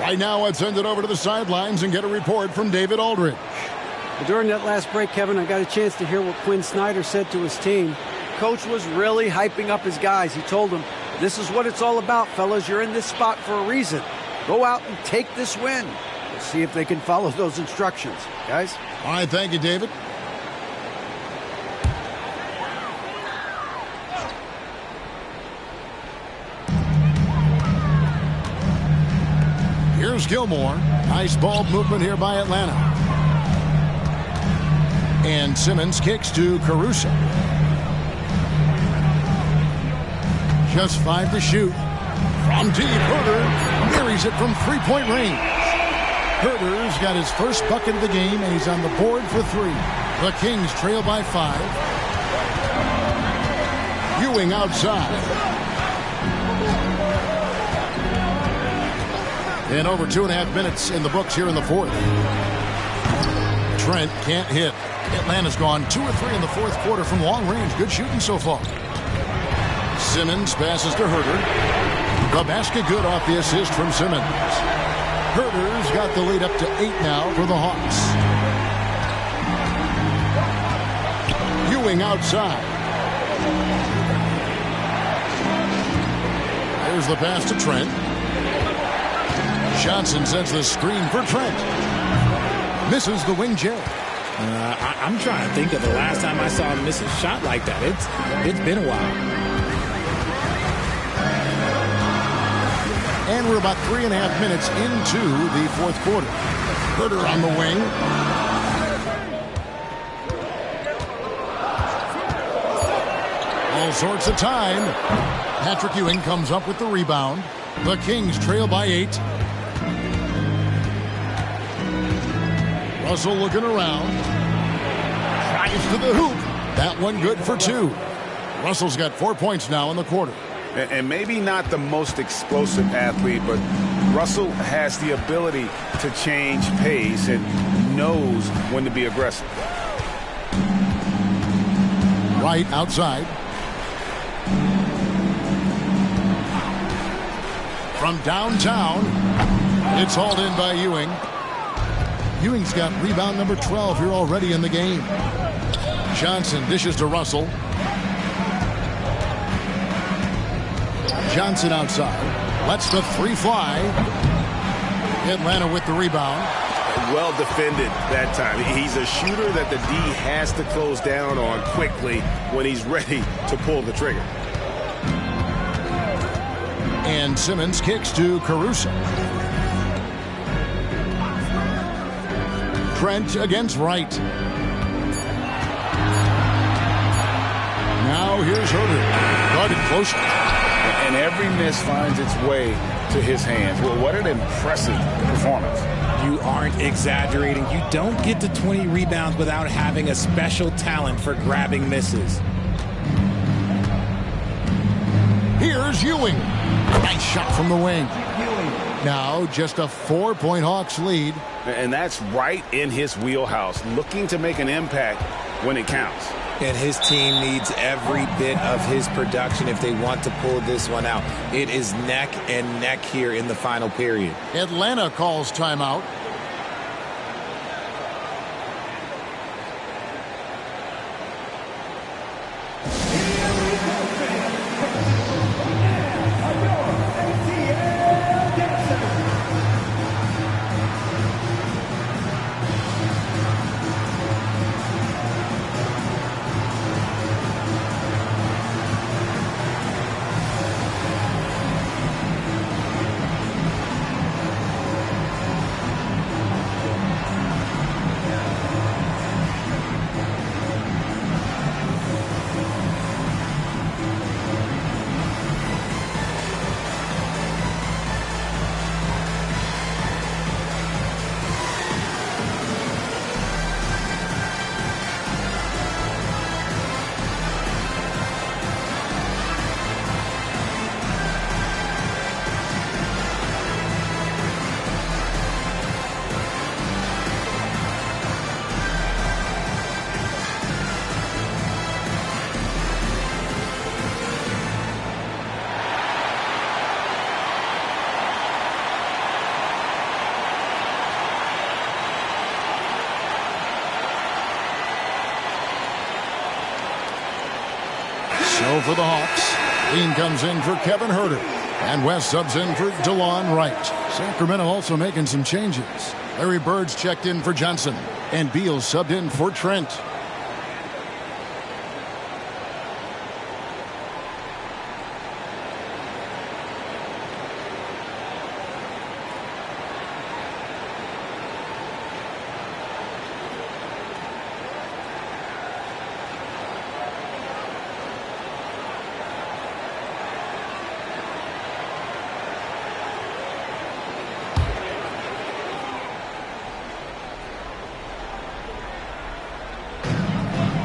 Right now, let's send it over to the sidelines and get a report from David Aldridge. Well, during that last break, Kevin, I got a chance to hear what Quinn Snyder said to his team. Coach was really hyping up his guys. He told them, this is what it's all about, fellas. You're in this spot for a reason. Go out and take this win. We'll see if they can follow those instructions. Guys? All right, thank you, David. Here's Gilmore. Nice ball movement here by Atlanta. And Simmons kicks to Caruso. Just 5 to shoot. From deep, Herder buries it from 3-point range. Herder's got his first bucket of the game, and he's on the board for 3. The Kings trail by 5. Ewing outside. And over 2.5 minutes in the books here in the 4th. Trent can't hit. Atlanta's gone 2 or 3 in the 4th quarter from long range. Good shooting so far. Simmons passes to Herder. The basket good off the assist from Simmons. Herder's got the lead up to 8 now for the Hawks. Ewing outside. There's the pass to Trent. Johnson sends the screen for Trent. Misses the wing J. I'm trying to think of the last time I saw him miss a shot like that. It's been a while. And we're about 3.5 minutes into the fourth quarter. Herder on the wing. All sorts of time. Patrick Ewing comes up with the rebound. The Kings trail by 8. Russell looking around. Drives to the hoop. That one good for 2. Russell's got 4 points now in the quarter. And maybe not the most explosive athlete, but Russell has the ability to change pace and knows when to be aggressive. Right outside. From downtown, it's hauled in by Ewing. Ewing's got rebound number 12 here already in the game. Johnson dishes to Russell. Johnson outside. Lets the 3 fly. Atlanta with the rebound. Well defended that time. He's a shooter that the D has to close down on quickly when he's ready to pull the trigger. And Simmons kicks to Caruso. Trent against Wright. Now here's Herder. Guarded closely. And every miss finds its way to his hands. Well, what an impressive performance. You aren't exaggerating. You don't get to 20 rebounds without having a special talent for grabbing misses. Here's Ewing. Nice shot from the wing. Now just a 4-point Hawks lead. And that's right in his wheelhouse, looking to make an impact when it counts. And his team needs every bit of his production if they want to pull this one out. It is neck and neck here in the final period. Atlanta calls timeout. So for the Hawks, Dean comes in for Kevin Herder, and West subs in for DeLon Wright. Sacramento also making some changes. Larry Bird's checked in for Johnson, and Beal subbed in for Trent.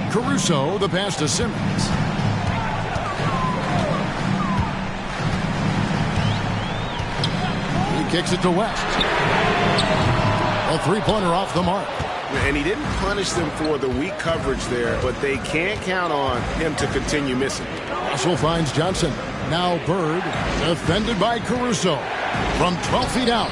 Caruso, the pass to Simmons. He kicks it to West. A three-pointer off the mark. And he didn't punish them for the weak coverage there, but they can't count on him to continue missing. Russell finds Johnson. Now Bird, defended by Caruso. From 12 feet out.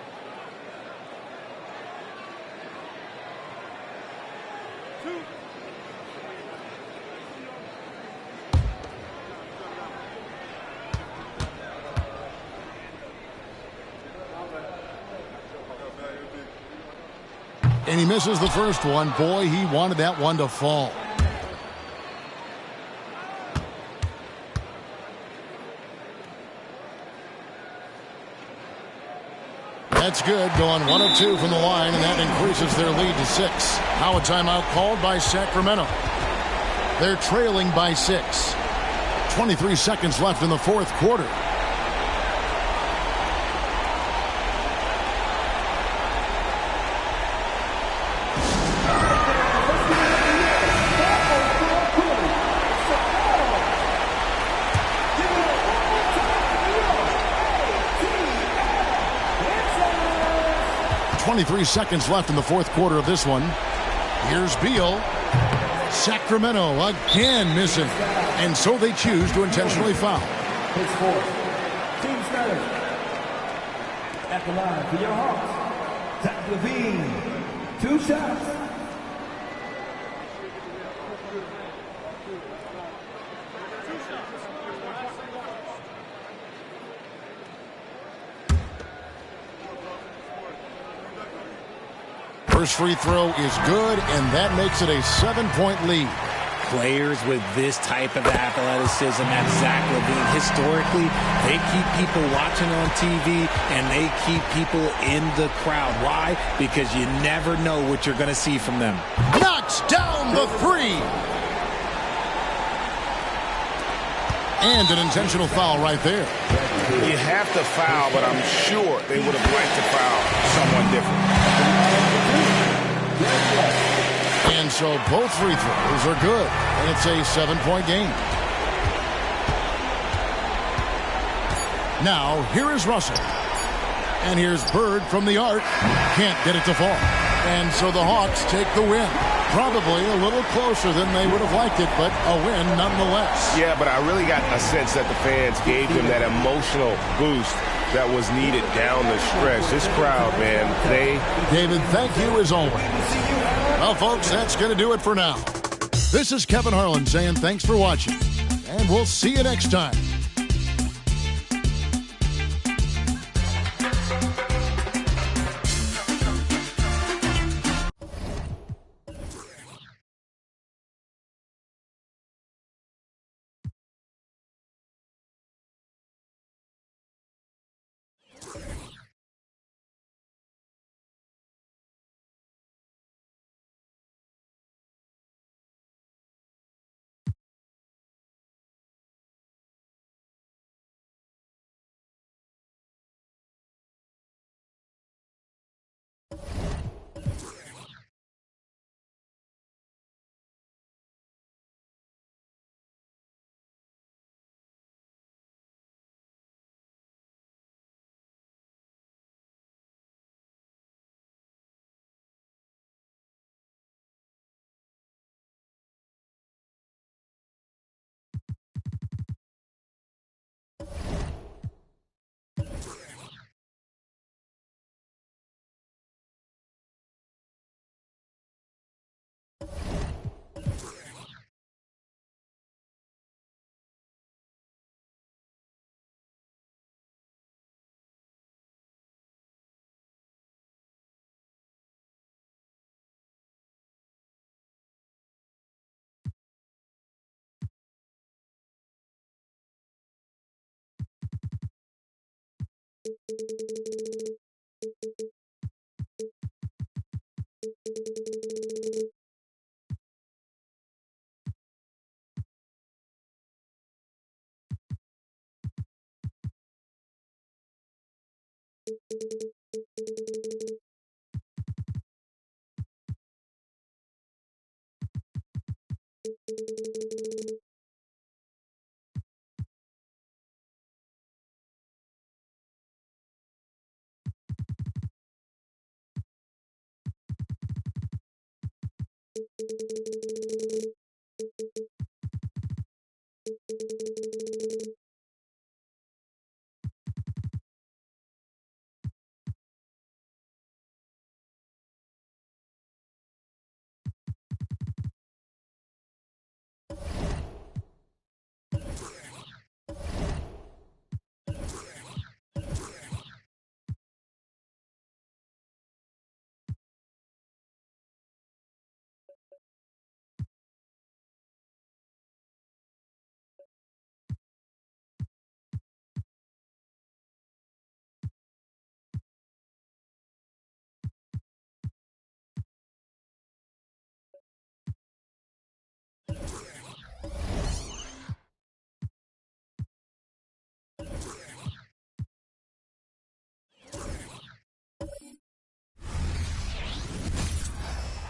And he misses the first one. Boy, he wanted that one to fall. That's good, going 1 of 2 from the line, and that increases their lead to 6. Now a timeout called by Sacramento. They're trailing by 6. 23 seconds left in the fourth quarter. Three seconds left in the fourth quarter of this one. Here's Beal. Sacramento again missing. And so they choose to intentionally foul. His fourth. Team starter. At the line for your Hawks, Zach LaVine. 2 shots. First free throw is good, and that makes it a 7-point lead. Players with this type of athleticism at Zach LaVine, historically, they keep people watching on TV, and they keep people in the crowd. Why? Because you never know what you're going to see from them. Knocks down the 3. And an intentional foul right there. You have to foul, but I'm sure they would have liked to foul someone different. And so both free throws are good, and it's a 7-point game. Now, here is Russell. And here's Bird from the arc. Can't get it to fall. And so the Hawks take the win. Probably a little closer than they would have liked it, but a win nonetheless. Yeah, but I really got a sense that the fans gave them that emotional boost that was needed down the stretch. This crowd, man, David, thank you as always. Well, folks, that's going to do it for now. This is Kevin Harlan saying thanks for watching, and we'll see you next time.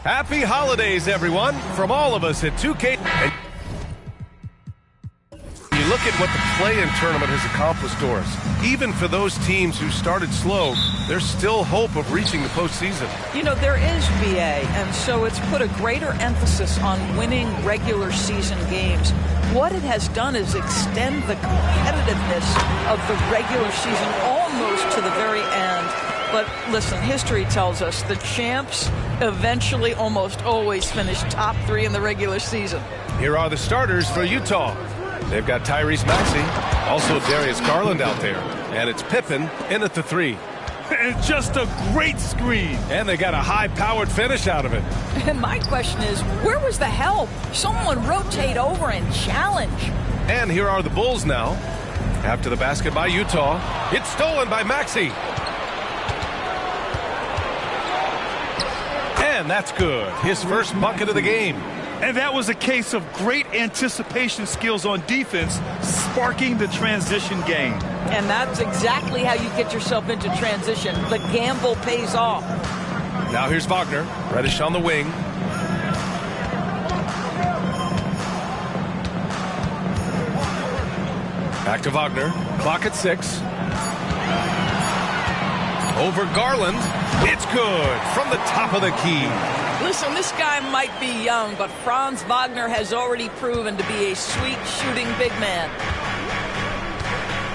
Happy holidays, everyone, from all of us at 2K. And you look at what the play-in tournament has accomplished for us. Even for those teams who started slow, there's still hope of reaching the postseason. You know, there is VA, and so it's put a greater emphasis on winning regular season games. What it has done is extend the competitiveness of the regular season almost to the very end. But listen, history tells us the champs eventually almost always finish top 3 in the regular season. Here are the starters for Utah. They've got Tyrese Maxey, also Darius Garland out there, and it's Pippen in at the 3. And just a great screen. And they got a high-powered finish out of it. And my question is, where was the help? Someone rotate over and challenge. And here are the Bulls now. After the basket by Utah, it's stolen by Maxey. And that's good. His first bucket of the game. And that was a case of great anticipation skills on defense, sparking the transition game. And that's exactly how you get yourself into transition. The gamble pays off. Now here's Wagner. Reddish on the wing. Back to Wagner. Clock at 6. Over Garland. It's good from the top of the key. Listen, this guy might be young, but Franz Wagner has already proven to be a sweet shooting big man.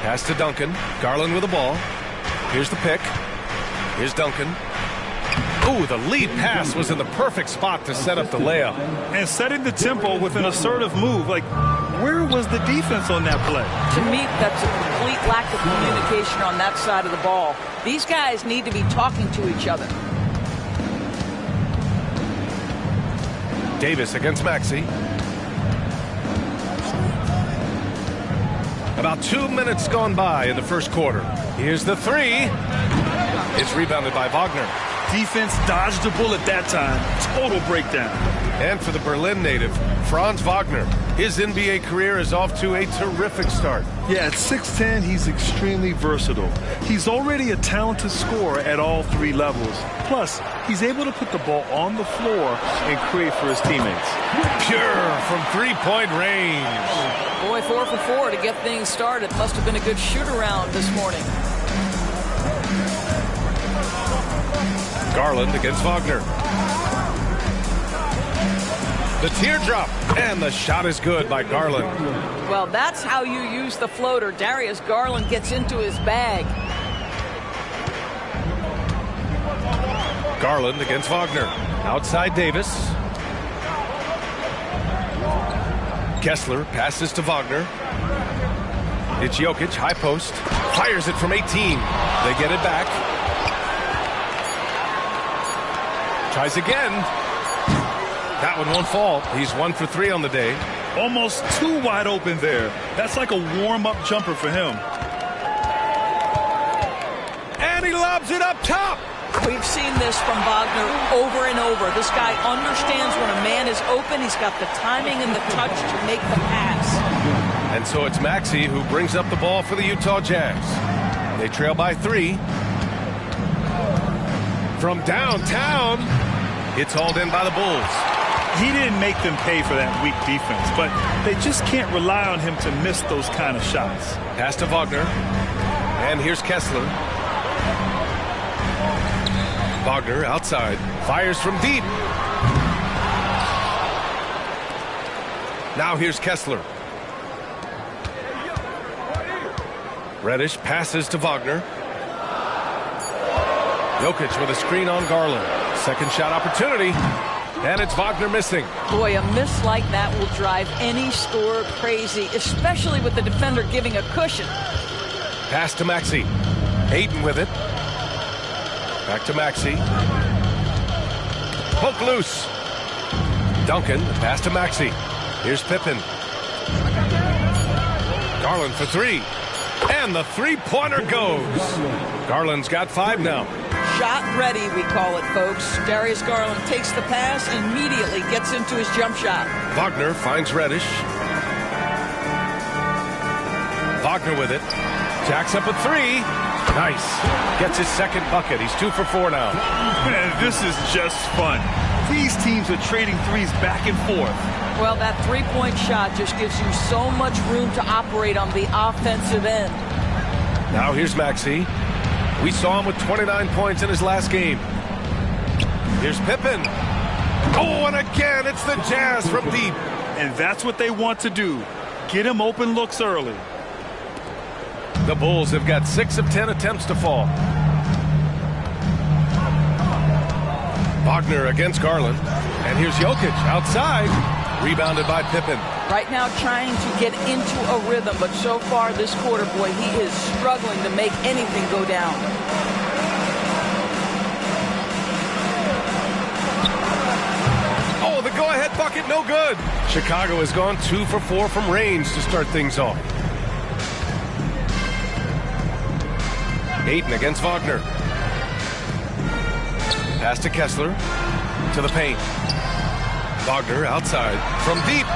Pass to Duncan. Garland with the ball. Here's the pick. Here's Duncan. Ooh, the lead pass was in the perfect spot to set up the layup. And setting the tempo with an assertive move. Like, where was the defense on that play? To me, that's a complete lack of communication on that side of the ball. These guys need to be talking to each other. Davis against Maxey. About 2 minutes gone by in the first quarter. Here's the 3. It's rebounded by Wagner. Defense dodged the bullet that time. Total breakdown. And for the Berlin native, Franz Wagner. His NBA career is off to a terrific start. Yeah, at 6'10", he's extremely versatile. He's already a talented scorer at all 3 levels. Plus, he's able to put the ball on the floor and create for his teammates. Pure from three-point range. Boy, 4 for 4 to get things started. Must have been a good shoot-around this morning. Garland against Wagner. The teardrop, and the shot is good by Garland. Well, that's how you use the floater. Darius Garland gets into his bag. Garland against Wagner. Outside Davis. Kessler passes to Wagner. It's Jokic, high post. Fires it from 18. They get it back. Tries again. That one won't fall. He's 1 for 3 on the day. Almost too wide open there. That's like a warm-up jumper for him. And he lobs it up top. We've seen this from Wagner over and over. This guy understands when a man is open. He's got the timing and the touch to make the pass. And so it's Maxey who brings up the ball for the Utah Jazz. They trail by 3. From downtown, it's hauled in by the Bulls. He didn't make them pay for that weak defense, but they just can't rely on him to miss those kind of shots. Pass to Wagner. And here's Kessler. Wagner outside. Fires from deep. Now here's Kessler. Reddish passes to Wagner. Jokic with a screen on Garland. Second shot opportunity. And it's Wagner missing. Boy, a miss like that will drive any scorer crazy, especially with the defender giving a cushion. Pass to Maxey. Hayden with it. Back to Maxey. Poke loose. Duncan, pass to Maxey. Here's Pippen. Garland for 3. And the three-pointer goes. Garland's got 5 now. Shot ready, we call it, folks. Darius Garland takes the pass and immediately gets into his jump shot. Wagner finds Reddish. Wagner with it. Jacks up a 3. Nice. Gets his second bucket. He's 2 for 4 now. Man, this is just fun. These teams are trading threes back and forth. Well, that three-point shot just gives you so much room to operate on the offensive end. Now here's Maxey. We saw him with 29 points in his last game. Here's Pippen. Oh, and again, it's the Jazz from deep. And that's what they want to do. Get him open looks early. The Bulls have got 6 of 10 attempts to fall. Wagner against Garland. And here's Jokic outside. Rebounded by Pippen. Right now trying to get into a rhythm, but so far this quarter, boy, he is struggling to make anything go down. Oh, the go-ahead bucket, no good. Chicago has gone 2 for 4 from range to start things off. Ayton against Wagner. Pass to Kessler. To the paint. Wagner outside from deep.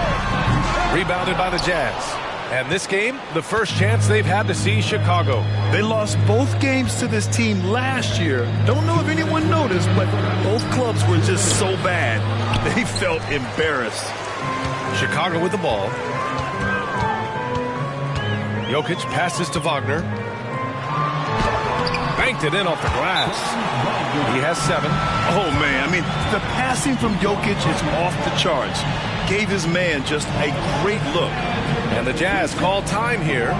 Rebounded by the Jazz. And this game, the first chance they've had to see Chicago. They lost both games to this team last year. Don't know if anyone noticed, but both clubs were just so bad. They felt embarrassed. Chicago with the ball. Jokic passes to Wagner. Banked it in off the glass. He has 7. Oh, man. I mean, the passing from Jokic is off the charts. Gave his man just a great look. And the Jazz call time here.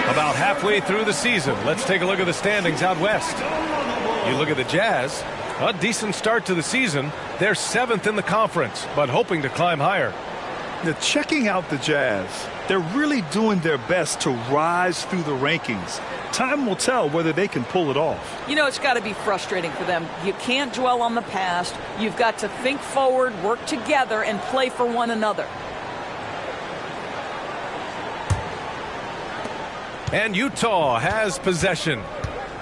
About halfway through the season, let's take a look at the standings out west. You look at the Jazz, a decent start to the season. They're 7th in the conference, but hoping to climb higher. Now, checking out the Jazz, they're really doing their best to rise through the rankings. Time will tell whether they can pull it off. You know, it's got to be frustrating for them. You can't dwell on the past. You've got to think forward, work together, and play for one another. And Utah has possession,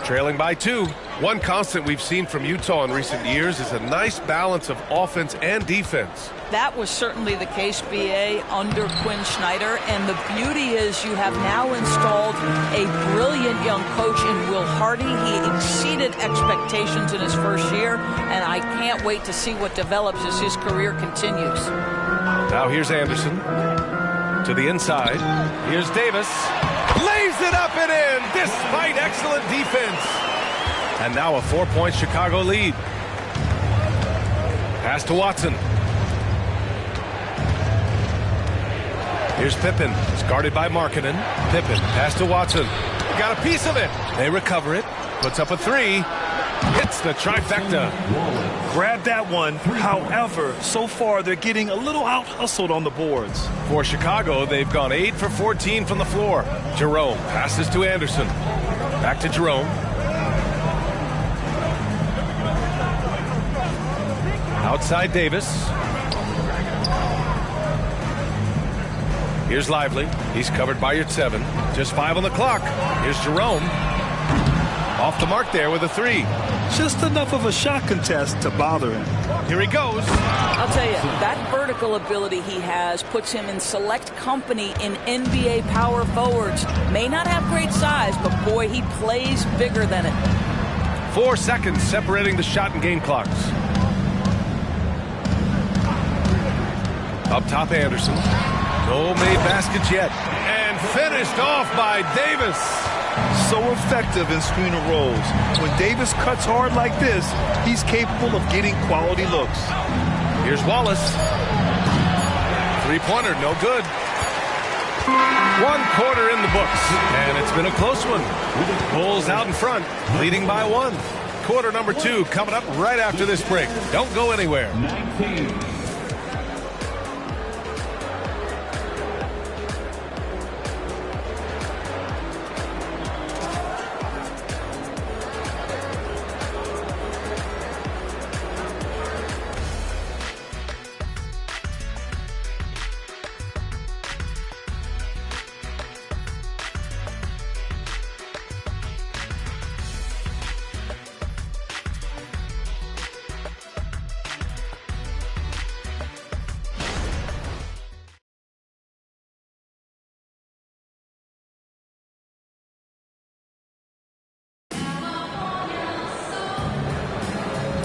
trailing by 2. One constant we've seen from Utah in recent years is a nice balance of offense and defense. That was certainly the case, B.A., under Quinn Snyder. And the beauty is you have now installed a brilliant young coach in Will Hardy. He exceeded expectations in his first year, and I can't wait to see what develops as his career continues. Now here's Anderson to the inside. Here's Davis. Lays it up and in despite excellent defense. And now a 4-point Chicago lead. Pass to Watson. Here's Pippen. It's guarded by Markkanen. Pippen. Pass to Watson. Got a piece of it. They recover it. Puts up a 3. Hits the trifecta. Grab that one. However, so far they're getting a little out-hustled on the boards. For Chicago, they've gone 8 for 14 from the floor. Jerome passes to Anderson. Back to Jerome. Outside Davis. Here's Lively. He's covered by your 7. Just 5 on the clock. Here's Jerome. Off the mark there with a 3. Just enough of a shot contest to bother him. Here he goes. I'll tell you, that vertical ability he has puts him in select company in NBA power forwards. May not have great size, but boy, he plays bigger than it. 4 seconds separating the shot and game clocks. Up top, Anderson. No made baskets yet. And finished off by Davis. So effective in screen and rolls. When Davis cuts hard like this, he's capable of getting quality looks. Here's Wallace. Three-pointer, no good. 1 quarter in the books, and it's been a close one. Bulls out in front, leading by 1. Quarter number 2 coming up right after this break. Don't go anywhere. 19.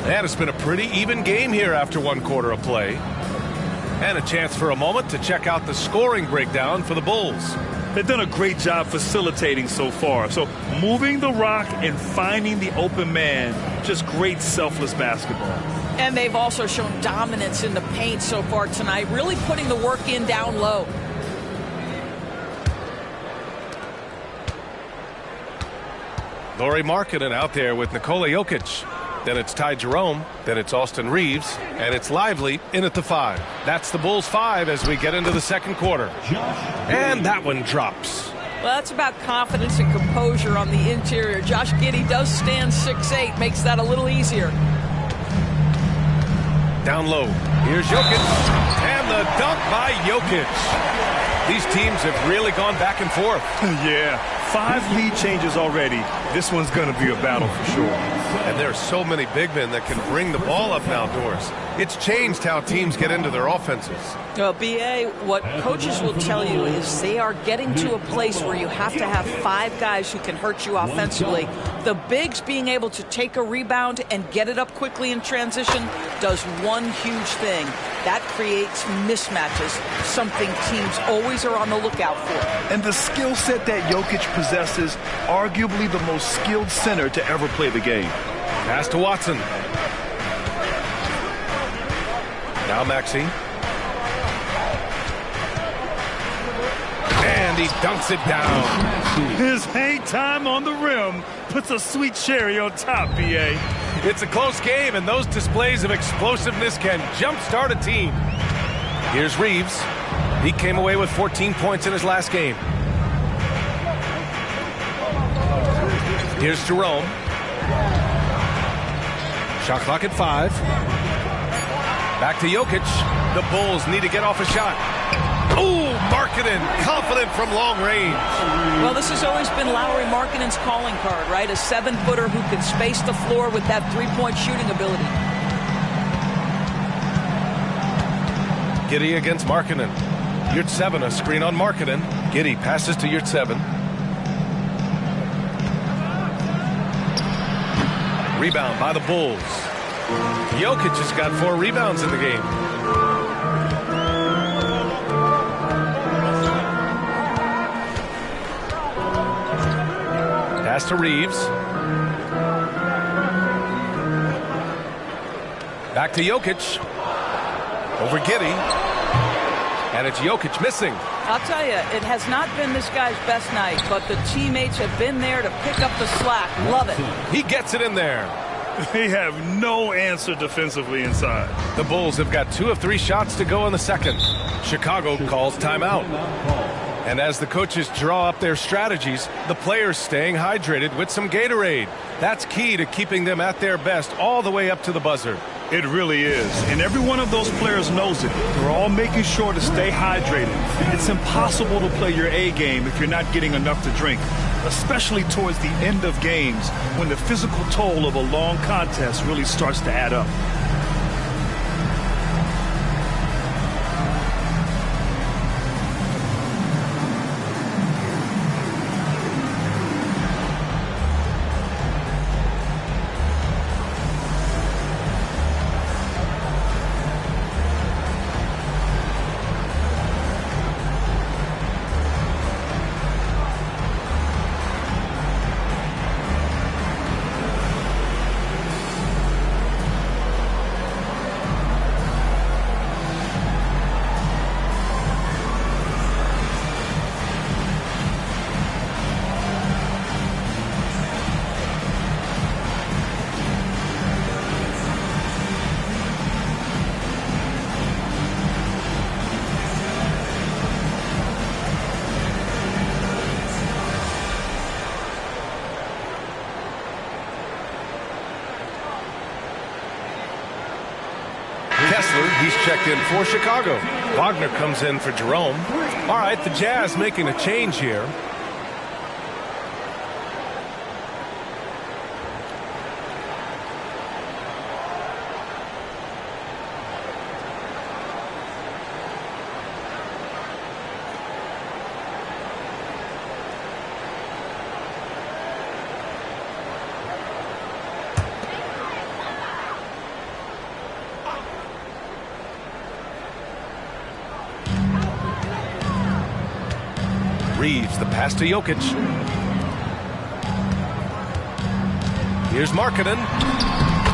And it's been a pretty even game here after 1 quarter of play. And a chance for a moment to check out the scoring breakdown for the Bulls. They've done a great job facilitating so far. So moving the rock and finding the open man, just great selfless basketball. And they've also shown dominance in the paint so far tonight, really putting the work in down low. Lauri Markkanen out there with Nikola Jokic. Then it's Ty Jerome. Then it's Austin Reeves. And it's Lively in at the 5. That's the Bulls 5 as we get into the second quarter. And that one drops. Well, that's about confidence and composure on the interior. Josh Giddey does stand 6'8", makes that a little easier. Down low. Here's Jokic. And the dunk by Jokic. These teams have really gone back and forth. Yeah, 5 lead changes already. This one's going to be a battle for sure. And there are so many big men that can bring the ball up outdoors. It's changed how teams get into their offenses. Well, B.A., what coaches will tell you is they are getting to a place where you have to have 5 guys who can hurt you offensively. The bigs being able to take a rebound and get it up quickly in transition does one huge thing. That creates mismatches, something teams always are on the lookout for. And the skill set that Jokic possesses, arguably the most skilled center to ever play the game. Pass to Watson. Now Maxey. And he dunks it down. His hang time on the rim puts a sweet cherry on top, B.A. It's a close game, and those displays of explosiveness can jumpstart a team. Here's Reeves. He came away with 14 points in his last game. Here's Jerome. Shot clock at 5. Back to Jokic. The Bulls need to get off a shot. Ooh, Markkanen, confident from long range. Well, this has always been Lauri Markkanen's calling card, right? A 7-footer who can space the floor with that 3-point shooting ability. Giddey against Markkanen. Yurt-7, a screen on Markkanen. Giddey passes to Yurt-7. Rebound by the Bulls. Jokic has got 4 rebounds in the game. Pass to Reeves. Back to Jokic. Over Giddey. And it's Jokic missing. I'll tell you, it has not been this guy's best night, but the teammates have been there to pick up the slack. Love it. He gets it in there. They have no answer defensively inside. The Bulls have got 2 of 3 shots to go in the second. Chicago calls timeout. And as the coaches draw up their strategies, the players staying hydrated with some Gatorade. That's key to keeping them at their best all the way up to the buzzer. It really is. And every one of those players knows it. They're all making sure to stay hydrated. It's impossible to play your A game if you're not getting enough to drink, especially towards the end of games when the physical toll of a long contest really starts to add up. Kessler, he's checked in for Chicago. Wagner comes in for Jerome. All right, the Jazz making a change here. Reeves, the pass to Jokic. Here's Markkanen.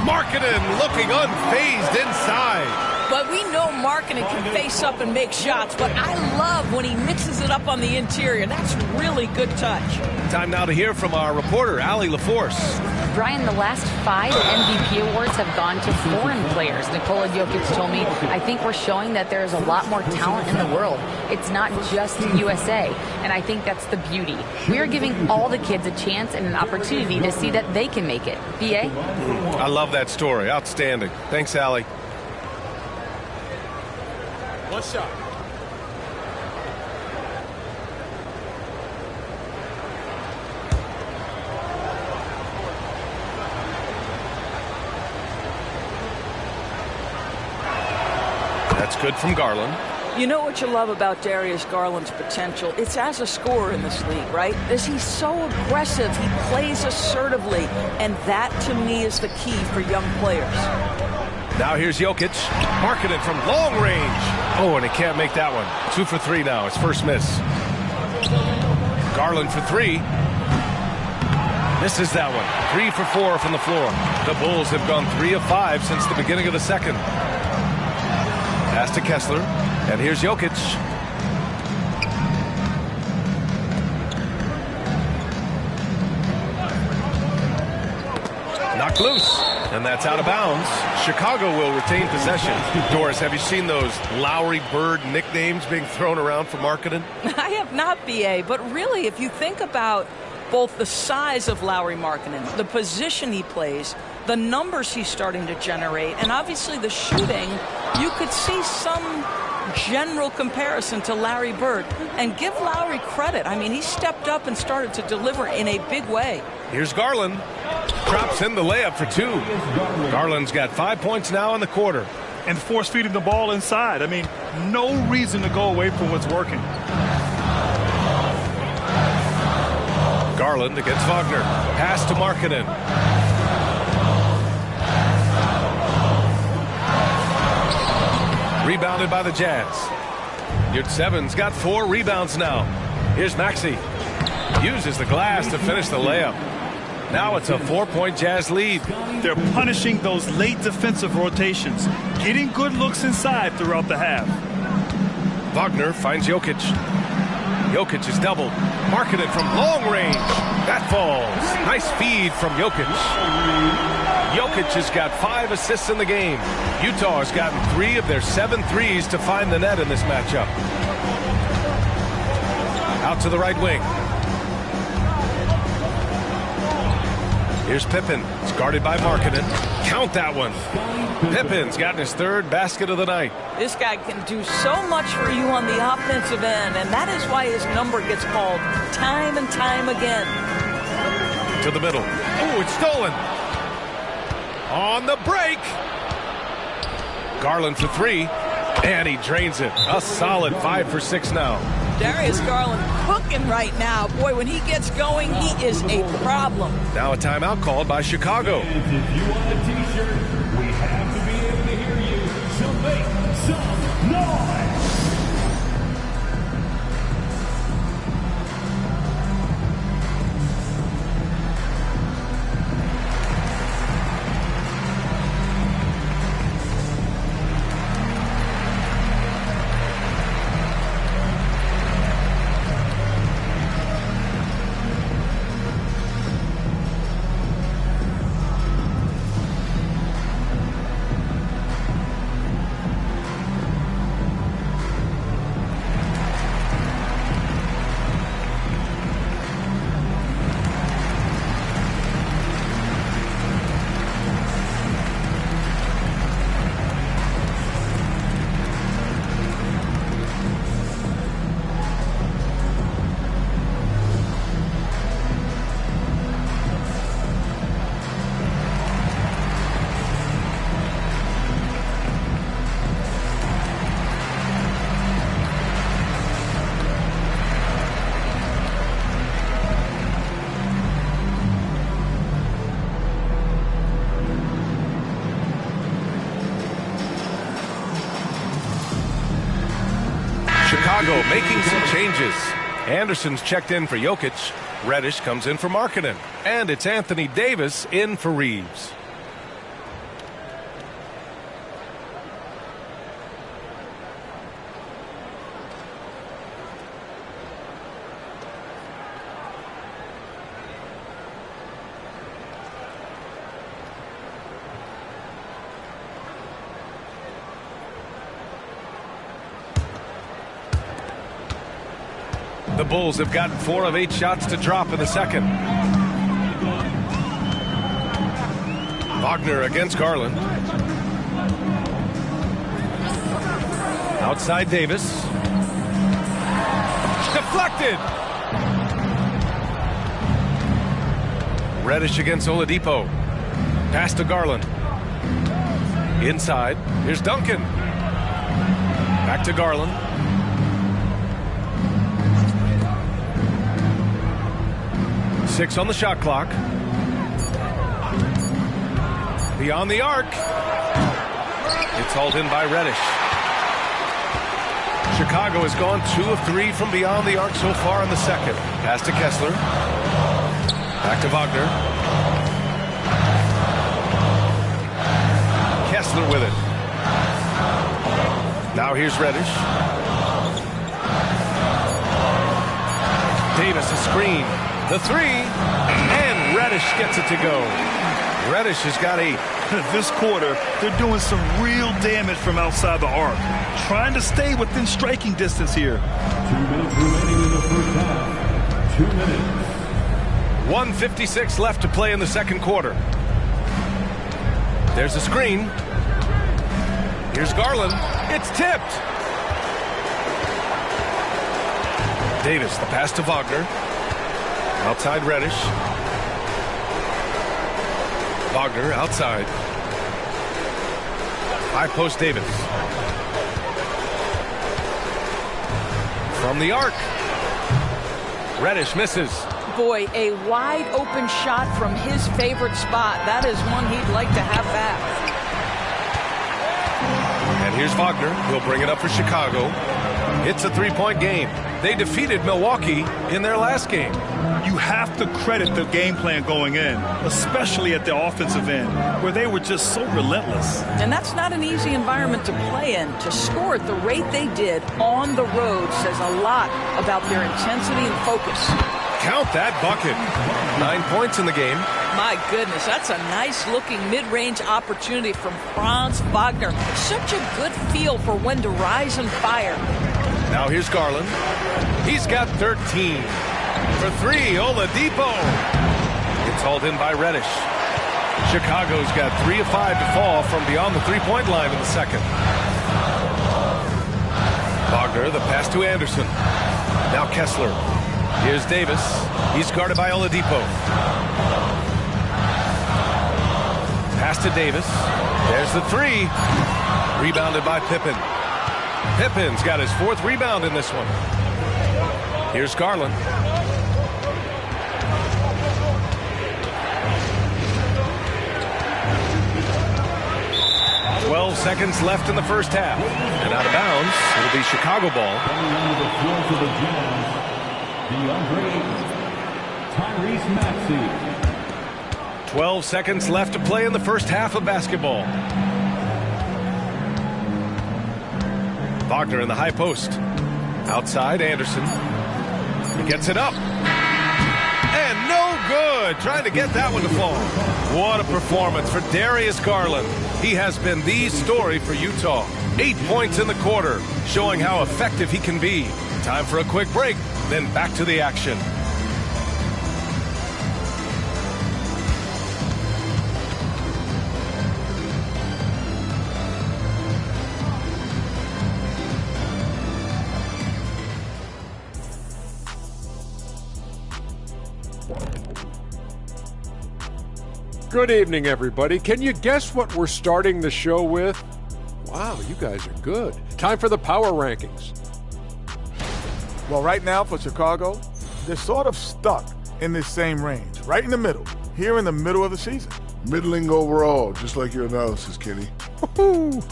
Markkanen looking unfazed inside. But we know Markkanen can face up and make shots, but I love when he mixes it up on the interior. That's really good touch. Time now to hear from our reporter, Allie LaForce. Brian, the last 5 MVP awards have gone to foreign players. Nikola Jokic told me, I think we're showing that there's a lot more talent in the world. It's not just the USA, and I think that's the beauty. We are giving all the kids a chance and an opportunity to see that they can make it. B.A.? I love that story. Outstanding. Thanks, Allie. One shot. That's good from Garland. You know what you love about Darius Garland's potential? It's as a scorer in this league, right? Is he's so aggressive, he plays assertively, and that to me is the key for young players. Now here's Jokic. Markkanen from long range. Oh, and he can't make that one. 2 for 3 now, his first miss. Garland for 3. Misses that one. 3 for 4 from the floor. The Bulls have gone 3 of 5 since the beginning of the second. Pass to Kessler. And here's Jokic. Knocked loose. And that's out of bounds. Chicago will retain possession. Doris, have you seen those Lowry Bird nicknames being thrown around for Markkanen? I have not, B.A., but really, if you think about both the size of Lauri Markkanen, the position he plays, the numbers he's starting to generate, and obviously the shooting, you could see some general comparison to Larry Bird. And give Lowry credit. I mean, he stepped up and started to deliver in a big way. Here's Garland. Drops in the layup for 2. Garland's got 5 points now in the quarter. And force feeding the ball inside. I mean, no reason to go away from what's working. Garland against Wagner. Pass to Markkanen. Rebounded by the Jazz. Yurtsevens got 4 rebounds now. Here's Maxey. Uses the glass to finish the layup. Now it's a 4-point Jazz lead. They're punishing those late defensive rotations, getting good looks inside throughout the half. Wagner finds Jokic. Jokic is doubled. Markkanen from long range. That falls. Nice feed from Jokic. Jokic has got 5 assists in the game. Utah has gotten 3 of their 7 threes to find the net in this matchup. Out to the right wing. Here's Pippen. It's guarded by Markkanen. Count that one. Pippen's gotten his 3rd basket of the night. This guy can do so much for you on the offensive end, and that is why his number gets called time and time again. To the middle. Oh, it's stolen. On the break. Garland for 3, and he drains it. A solid 5 for 6 now. Darius Garland cooking right now. Boy, when he gets going, he is a problem. Now a timeout called by Chicago. If you want a t-shirt, we have to be able to hear you. So make some noise. Chicago making some changes. Anderson's checked in for Jokic. Reddish comes in for Markkanen. And it's Anthony Davis in for Reeves. The Bulls have gotten 4 of 8 shots to drop in the second. Wagner against Garland. Outside Davis. Deflected. Reddish against Oladipo. Pass to Garland. Inside. Here's Duncan. Back to Garland. Six on the shot clock. Beyond the arc. It's hauled in by Reddish. Chicago has gone 2 of 3 from beyond the arc so far in the second. Pass to Kessler. Back to Wagner. Kessler with it. Now here's Reddish. Davis a screen. The 3, and Reddish gets it to go. Reddish has got 8. This quarter, they're doing some real damage from outside the arc. Trying to stay within striking distance here. 2 minutes remaining in the first half. 2 minutes. 1:56 left to play in the second quarter. There's a screen. Here's Garland. It's tipped. Davis, the pass to Wagner. Outside Reddish. Wagner outside. High post Davis. From the arc. Reddish misses. Boy, a wide open shot from his favorite spot. That is one he'd like to have back. And here's Wagner. He'll bring it up for Chicago. It's a 3-point game. They defeated Milwaukee in their last game. You have to credit the game plan going in, especially at the offensive end, where they were just so relentless. And that's not an easy environment to play in. To score at the rate they did on the road says a lot about their intensity and focus. Count that bucket. 9 points in the game. My goodness, that's a nice-looking mid-range opportunity from Franz Wagner. Such a good feel for when to rise and fire. Now here's Garland. He's got 13. For 3, Oladipo. It's hauled in by Reddish. Chicago's got 3 of 5 to fall from beyond the 3-point line in the second. Wagner, the pass to Anderson. Now Kessler. Here's Davis. He's guarded by Oladipo. Pass to Davis. There's the 3. Rebounded by Pippen. Pippen's got his 4th rebound in this one. Here's Garland. Twelve seconds left in the first half. And out of bounds, it'll be Chicago ball. Tyrese Maxey. 12 seconds left to play in the first half of basketball. Wagner in the high post. Outside, Anderson. He gets it up. And no good. Trying to get that one to fall. What a performance for Darius Garland. He has been the story for Utah. 8 points in the quarter, showing how effective he can be. Time for a quick break, then back to the action. Good evening, everybody. Can you guess what we're starting the show with? Wow, you guys are good. Time for the power rankings. Well, right now for Chicago, they're sort of stuck in this same range, right in the middle, here in the middle of the season. Middling overall, just like your analysis, Kenny. Woo-hoo.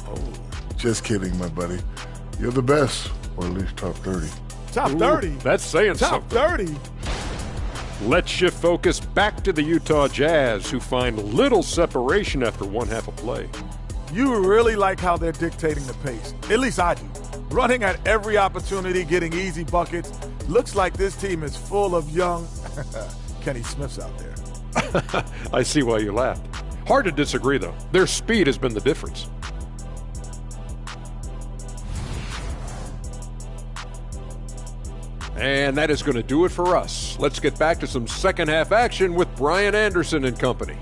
Just kidding, my buddy. You're the best. or at least top 30. Top 30? That's saying Top something. 30? Let's shift focus back to the Utah Jazz, who find little separation after one half of play. You really like how they're dictating the pace. At least I do. Running at every opportunity, getting easy buckets. Looks like this team is full of young Kenny Smiths out there. I see why you laughed. Hard to disagree, though. Their speed has been the difference. And that is going to do it for us. Let's get back to some second half action with Brian Anderson and company.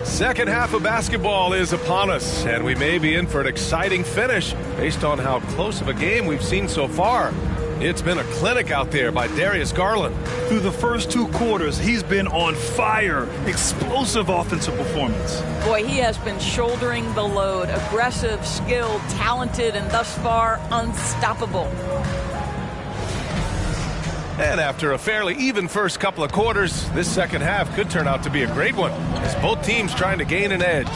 Second half of basketball is upon us, and we may be in for an exciting finish based on how close of a game we've seen so far. It's been a clinic out there by Darius Garland. Through the first 2 quarters, he's been on fire. Explosive offensive performance. Boy, he has been shouldering the load. Aggressive, skilled, talented, and thus far unstoppable. And after a fairly even first couple of quarters, this second half could turn out to be a great one, as both teams trying to gain an edge.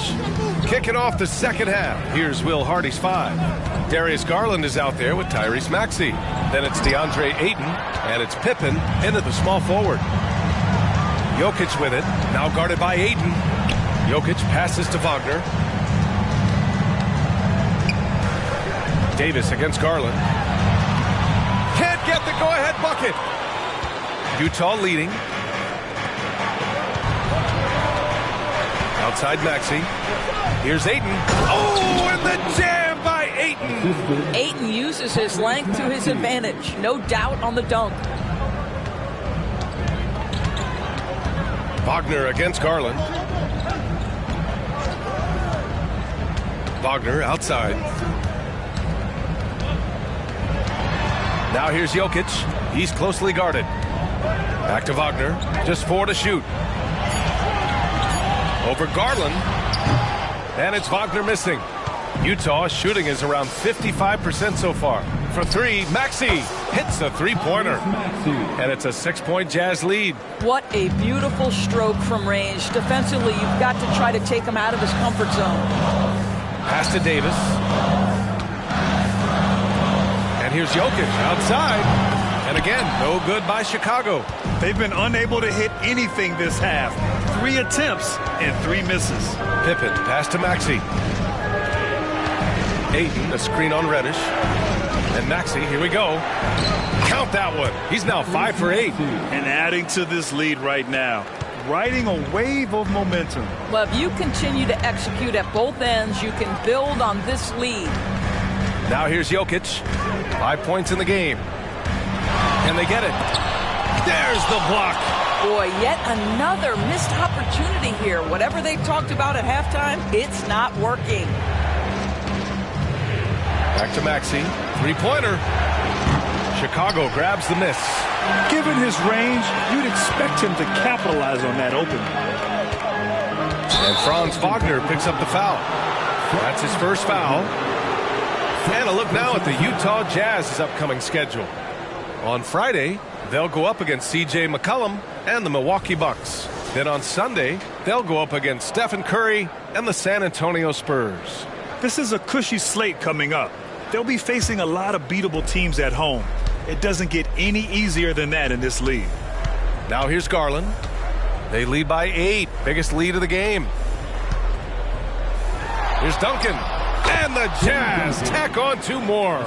Kicking off the second half, here's Will Hardy's 5. Darius Garland is out there with Tyrese Maxey. Then it's DeAndre Ayton, and it's Pippen into the small forward. Jokic with it, now guarded by Ayton. Jokic passes to Wagner. Davis against Garland. Can't get the go-ahead bucket. Utah leading. Outside Maxey. Here's Ayton. Oh, and the jam by Ayton. Ayton uses his length to his advantage. No doubt on the dunk. Wagner against Garland. Wagner outside. Now here's Jokic. He's closely guarded. Back to Wagner. Just 4 to shoot. Over Garland. And it's Wagner missing. Utah shooting is around 55% so far. For 3, Maxey hits a three-pointer. And it's a 6-point Jazz lead. What a beautiful stroke from range. Defensively, you've got to try to take him out of his comfort zone. Pass to Davis. And here's Jokic outside. And again, no good by Chicago. They've been unable to hit anything this half. 3 attempts and 3 misses. Pippen, pass to Maxey. Ayton, a screen on Reddish. And Maxey, here we go. Count that one. He's now 5 for 8. And adding to this lead right now. Riding a wave of momentum. Well, if you continue to execute at both ends, you can build on this lead. Now here's Jokic. 5 points in the game. And they get it. There's the block. Boy, yet another missed opportunity here. Whatever they talked about at halftime, it's not working. Back to Maxey. 3-pointer. Chicago grabs the miss. Given his range, you'd expect him to capitalize on that opening. And Franz Wagner picks up the foul. That's his first foul. And a look now at the Utah Jazz's upcoming schedule. On Friday, they'll go up against C.J. McCollum and the Milwaukee Bucks. Then on Sunday, they'll go up against Stephen Curry and the San Antonio Spurs. This is a cushy slate coming up. They'll be facing a lot of beatable teams at home. It doesn't get any easier than that in this league. Now here's Garland. They lead by 8. Biggest lead of the game. Here's Duncan. And the Jazz tack on 2 more.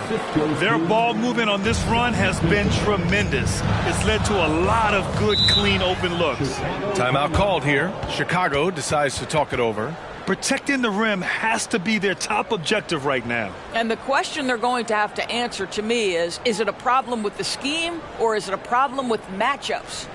Their ball movement on this run has been tremendous. It's led to a lot of good, clean, open looks. Timeout called here. Chicago decides to talk it over. Protecting the rim has to be their top objective right now. And the question they're going to have to answer to me is it a problem with the scheme or is it a problem with matchups?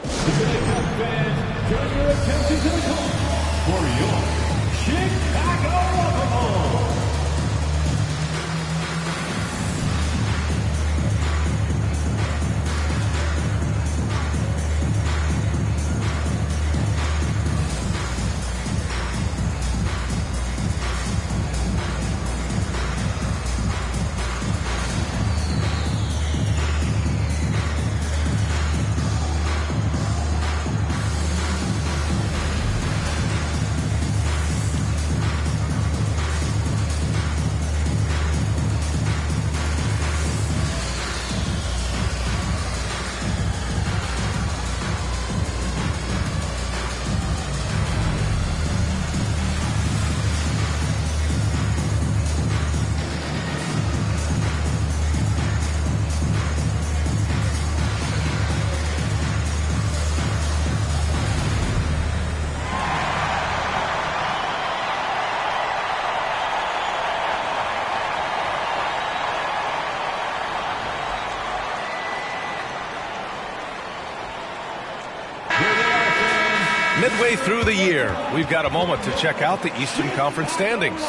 Midway through the year, we've got a moment to check out the Eastern Conference standings.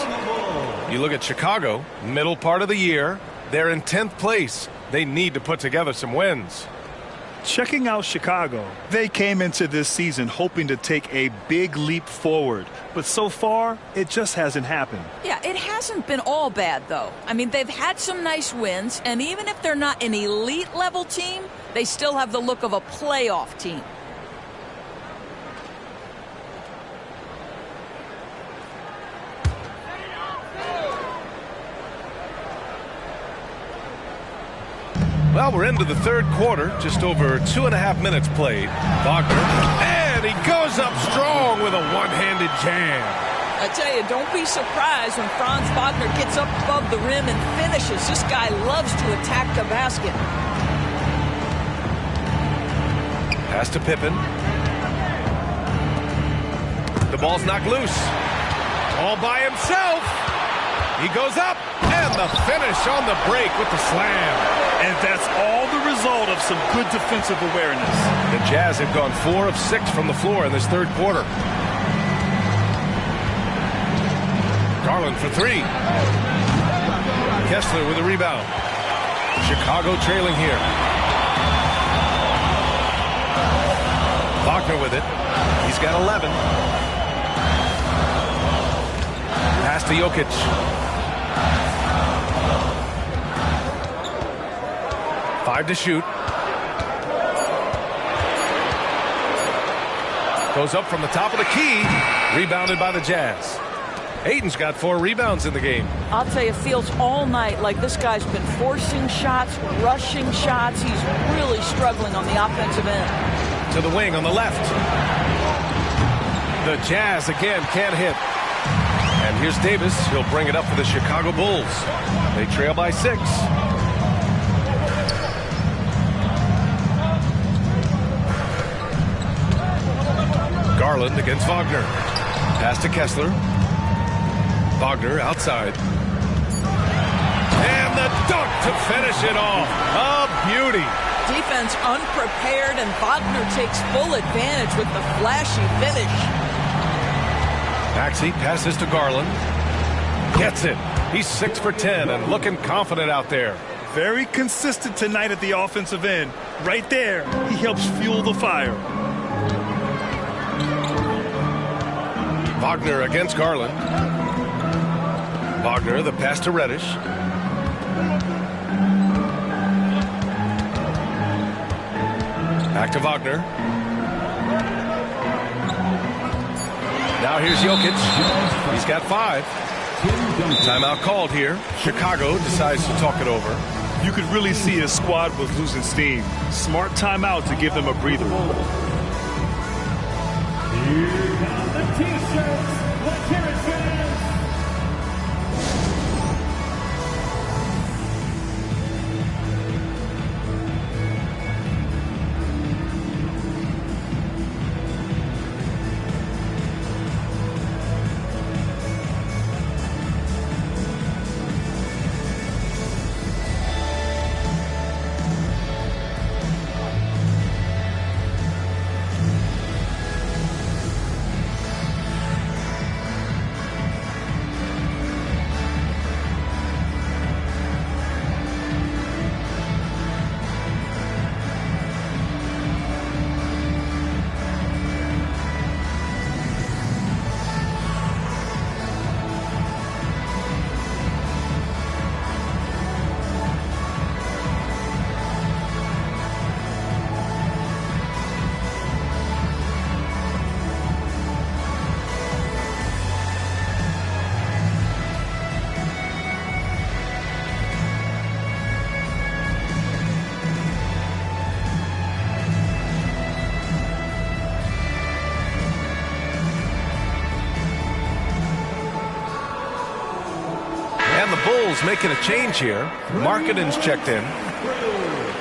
You look at Chicago, middle part of the year, they're in 10th place. They need to put together some wins. Checking out Chicago, they came into this season hoping to take a big leap forward, but so far, it just hasn't happened. Yeah, it hasn't been all bad, though. I mean, they've had some nice wins, and even if they're not an elite-level team, they still have the look of a playoff team. Well, we're into the third quarter, just over 2.5 minutes played. Wagner, and he goes up strong with a one-handed jam. I tell you, don't be surprised when Franz Wagner gets up above the rim and finishes. This guy loves to attack the basket. Pass to Pippen. The ball's knocked loose. All by himself. He goes up, and the finish on the break with the slam. And that's all the result of some good defensive awareness. The Jazz have gone 4 of 6 from the floor in this third quarter. Garland for 3. Kessler with a rebound. Chicago trailing here. Wagner with it. He's got 11. Pass to Jokic. 5 to shoot. Goes up from the top of the key. Rebounded by the Jazz. Ayton's got 4 rebounds in the game. I'll tell you, it feels all night like this guy's been forcing shots, rushing shots. He's really struggling on the offensive end. To the wing on the left. The Jazz again can't hit. And here's Davis. He'll bring it up for the Chicago Bulls. They trail by 6. Garland against Wagner. Pass to Kessler. Wagner outside. And the dunk to finish it off. A beauty. Defense unprepared, and Wagner takes full advantage with the flashy finish. Maxey passes to Garland. Gets it. He's 6 for 10 and looking confident out there. Very consistent tonight at the offensive end. Right there, he helps fuel the fire. Wagner against Garland. Wagner, the pass to Reddish. Back to Wagner. Now here's Jokic. He's got 5. Timeout called here. Chicago decides to talk it over. You could really see his squad was losing steam. Smart timeout to give them a breather. Here come the T-shirts. Let's hear it, fans. Bulls making a change here. Markkanen's checked in.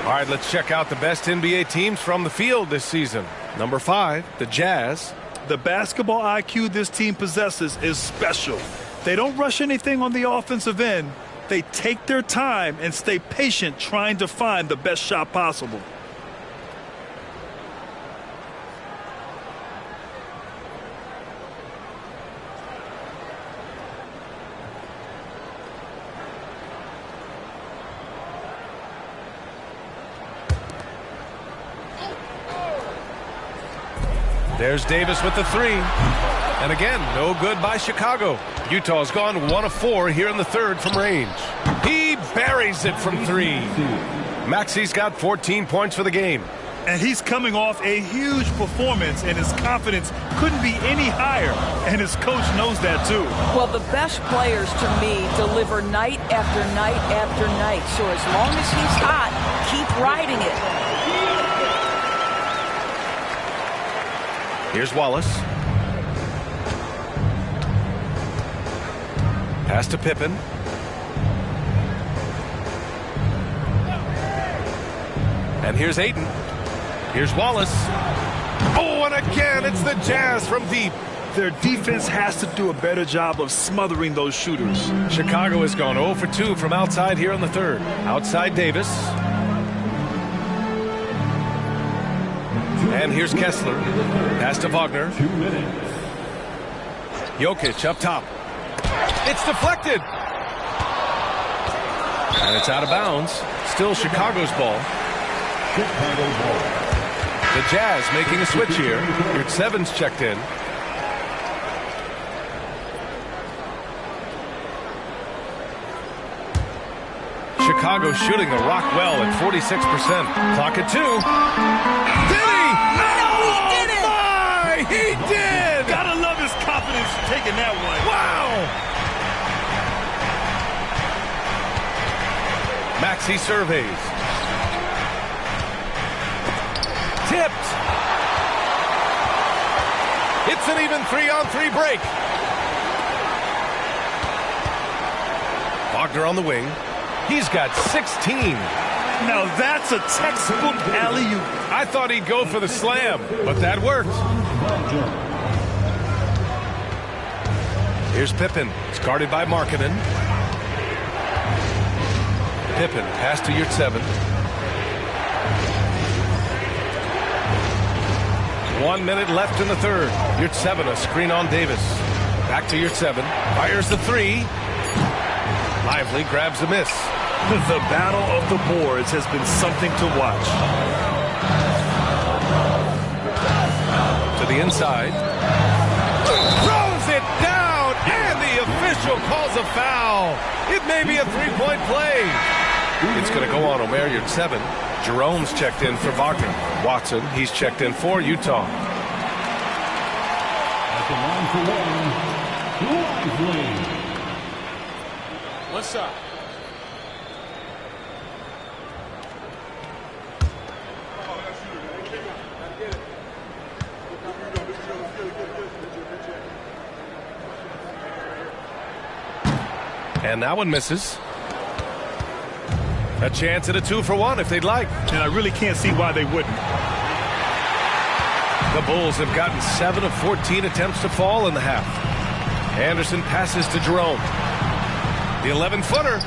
All right, let's check out the best NBA teams from the field this season. Number 5, the Jazz. The basketball IQ this team possesses is special. They don't rush anything on the offensive end. They take their time and stay patient trying to find the best shot possible. There's Davis with the three. And again, no good by Chicago. Utah's gone 1 of 4 here in the third from range. He buries it from 3. Maxi's got 14 points for the game. And he's coming off a huge performance, and his confidence couldn't be any higher. And his coach knows that, too. Well, the best players, to me, deliver night after night after night. So as long as he's hot, keep riding it. Here's Wallace. Pass to Pippen. And here's Ayton. Here's Wallace. Oh, and again, it's the Jazz from deep. Their defense has to do a better job of smothering those shooters. Chicago has gone 0 for 2 from outside here in the third. Outside Davis. And here's Kessler. Pass to Wagner. Jokic up top. It's deflected. And it's out of bounds. Still Chicago's ball. The Jazz making a switch here. Yurtsevens checked in. Chicago shooting the rock well at 46%. Clock at 2. Did he? He did it! My, he did! Gotta love his confidence taking that one. Wow! Maxey surveys. Tipped. It's an even 3-on-3 break. Wagner on the wing. He's got 16. Now that's a textbook alley-oop. I thought he'd go for the slam, but that worked. Here's Pippen. It's guarded by Markkanen. Pippen, pass to Yurtseven. 1 minute left in the third. Yurtseven, a screen on Davis. Back to Yurtseven. Fires the three. Lively grabs a miss. The battle of the boards has been something to watch. To the inside. Throws it down, and the official calls a foul. It may be a three-point play. It's going to go on Omer Yurtseven. Jerome's checked in for Wagner. Watson, he's checked in for Utah. At the line for one, Lively. What's up? And that one misses. A chance at a 2-for-1 if they'd like. And I really can't see why they wouldn't. The Bulls have gotten 7 of 14 attempts to fall in the half. Anderson passes to Jerome. The 11-footer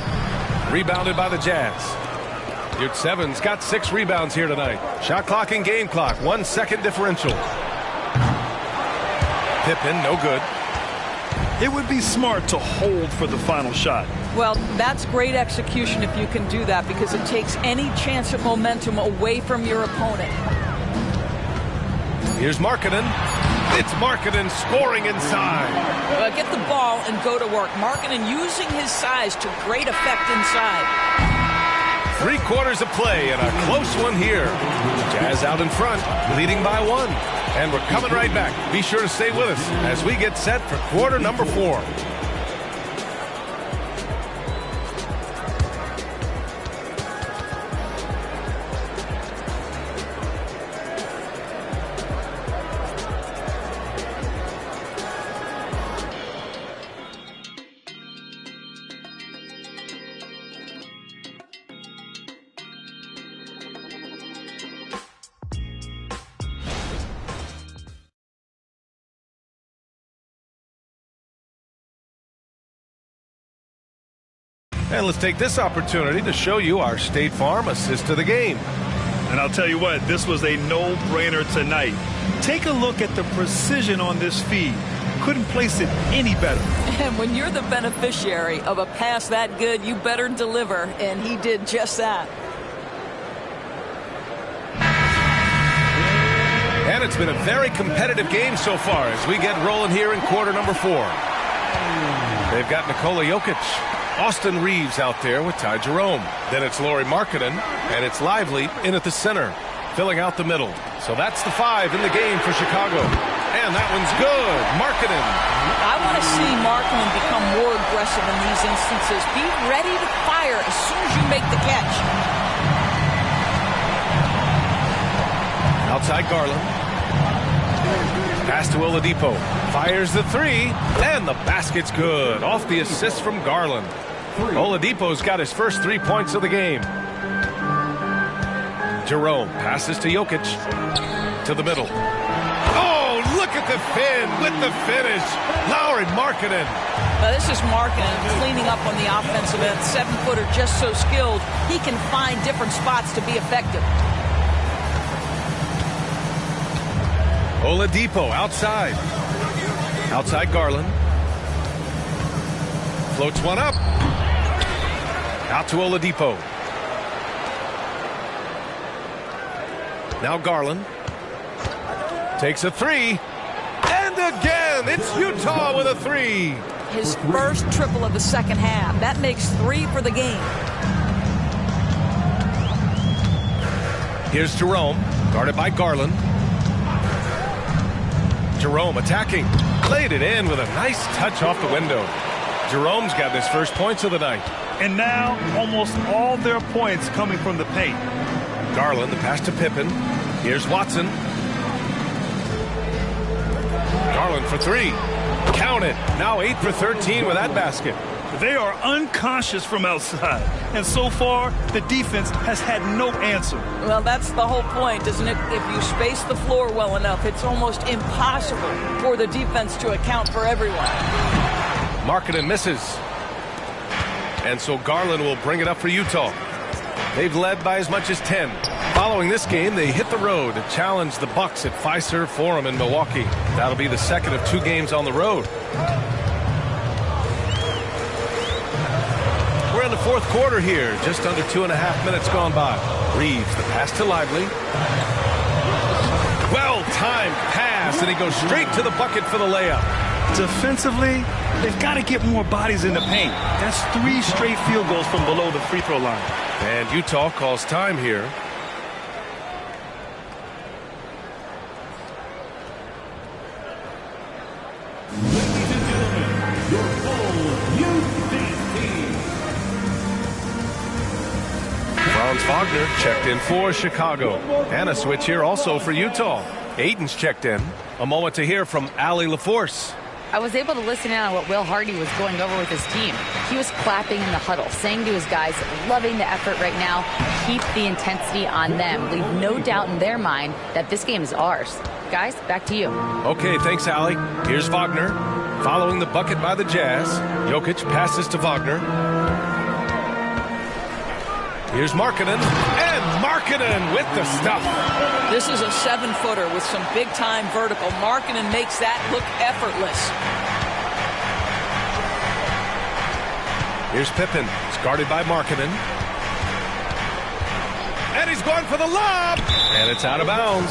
rebounded by the Jazz. Yurtseven's got 6 rebounds here tonight. Shot clock and game clock, 1 second differential. Pippen, no good. It would be smart to hold for the final shot. Well, that's great execution if you can do that, because it takes any chance of momentum away from your opponent. Here's Markkanen. It's Markkanen scoring inside. Get the ball and go to work. Markkanen using his size to great effect inside. 3 quarters of play and a close one here. Jazz out in front, leading by 1. And we're coming right back. Be sure to stay with us as we get set for quarter number 4. And let's take this opportunity to show you our State Farm assist to the game. And I'll tell you what, this was a no-brainer tonight. Take a look at the precision on this feed. Couldn't place it any better. And when you're the beneficiary of a pass that good, you better deliver, and he did just that. And And it's been a very competitive game so far as we get rolling here in quarter number 4. They've got Nikola Jokic, Austin Reeves out there with Ty Jerome. Then it's Lauri Markkanen, and it's Lively in at the center, filling out the middle. So that's the 5 in the game for Chicago. And that one's good. Markkanen. I want to see Markkanen become more aggressive in these instances. Be ready to fire as soon as you make the catch. Outside Garland. Pass to Oladipo. Fires the 3, and the basket's good. Off the assist from Garland. Oladipo's got his first 3 points of the game. Jerome passes to Jokic. To the middle. Oh, look at the fin with the finish. Lauri Markkanen. Now this is Markkanen cleaning up on the offensive end. 7-footer, just so skilled. He can find different spots to be effective. Oladipo outside. Outside Garland. Floats one up. Out to Oladipo. Now Garland. Takes a 3. And again, it's Utah with a 3. His first triple of the second half. That makes 3 for the game. Here's Jerome, guarded by Garland. Jerome attacking. Laid it in with a nice touch off the window. Jerome's got his first points of the night. And now, almost all their points coming from the paint. Garland, the pass to Pippen. Here's Watson. Garland for 3. Count it. Now 8 for 13 with that basket. They are unconscious from outside. And so far, the defense has had no answer. Well, that's the whole point, isn't it? If you space the floor well enough, it's almost impossible for the defense to account for everyone. Markkanen misses. And so Garland will bring it up for Utah. They've led by as much as 10. Following this game, they hit the road to challenge the Bucks at Fiserv Forum in Milwaukee. That'll be the second of 2 games on the road. We're in the 4th quarter here. Just under 2.5 minutes gone by. Reeves, the pass to Lively. Well-timed pass, and he goes straight to the bucket for the layup. Defensively, they've got to get more bodies in the paint. That's 3 straight field goals from below the free throw line. And Utah calls time here. Ladies and gentlemen, your full youth team. Franz Wagner checked in for Chicago. And a switch here also for Utah. Aiden's checked in. A moment to hear from Allie LaForce. I was able to listen in on what Will Hardy was going over with his team. He was clapping in the huddle, saying to his guys, loving the effort right now, keep the intensity on them. Leave no doubt in their mind that this game is ours. Guys, back to you. Okay, thanks, Allie. Here's Wagner. Following the bucket by the Jazz. Jokic passes to Wagner. Here's Markkanen. And Markkanen with the stuff. This is a 7-footer with some big-time vertical. Markkanen makes that look effortless. Here's Pippen. It's guarded by Markkanen. And he's going for the lob. And it's out of bounds.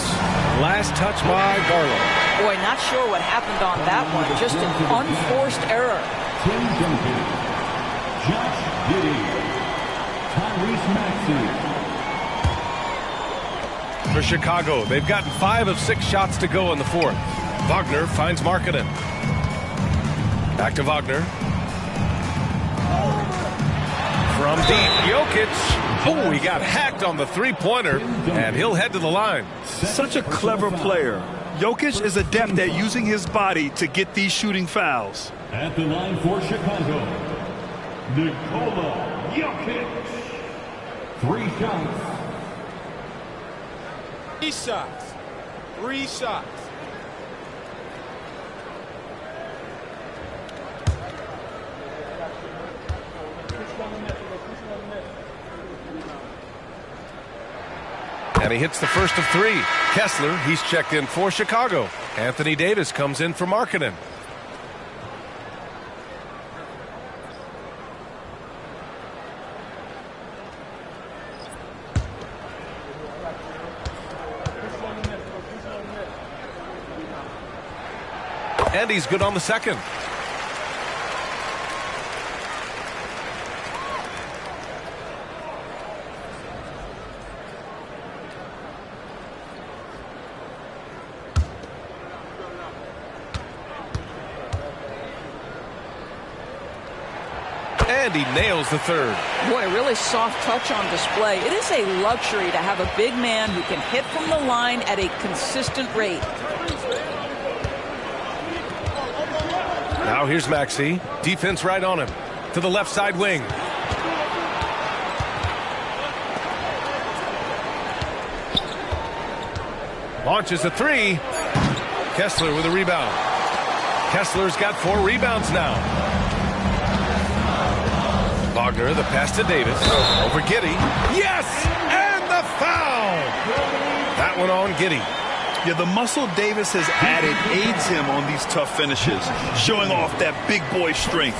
Last touch by Garland. Boy, not sure what happened on that one. Just an unforced error. Tim Duncan, Josh Giddey, Tyrese Maxey. For Chicago, they've gotten 5 of 6 shots to go in the 4th. Wagner finds Markkanen. Back to Wagner. From deep, Jokic. Oh, he got hacked on the 3-pointer, and he'll head to the line. Such a clever player. Jokic is adept at using his body to get these shooting fouls. At the line for Chicago, Nikola Jokic. 3 shots. 3 shots. 3 shots. And he hits the first of 3. Kessler, he's checked in for Chicago. Anthony Davis comes in for Markkanen. And he's good on the second. And he nails the third. Boy, really soft touch on display. It is a luxury to have a big man who can hit from the line at a consistent rate. Now here's Maxey. Defense right on him. To the left side wing. Launches a three. Kessler with a rebound. Kessler's got 4 rebounds now. Wagner, the pass to Davis. Over Giddey. Yes! And the foul! That one on Giddey. Yeah, the muscle Davis has added aids him on these tough finishes, showing off that big boy strength.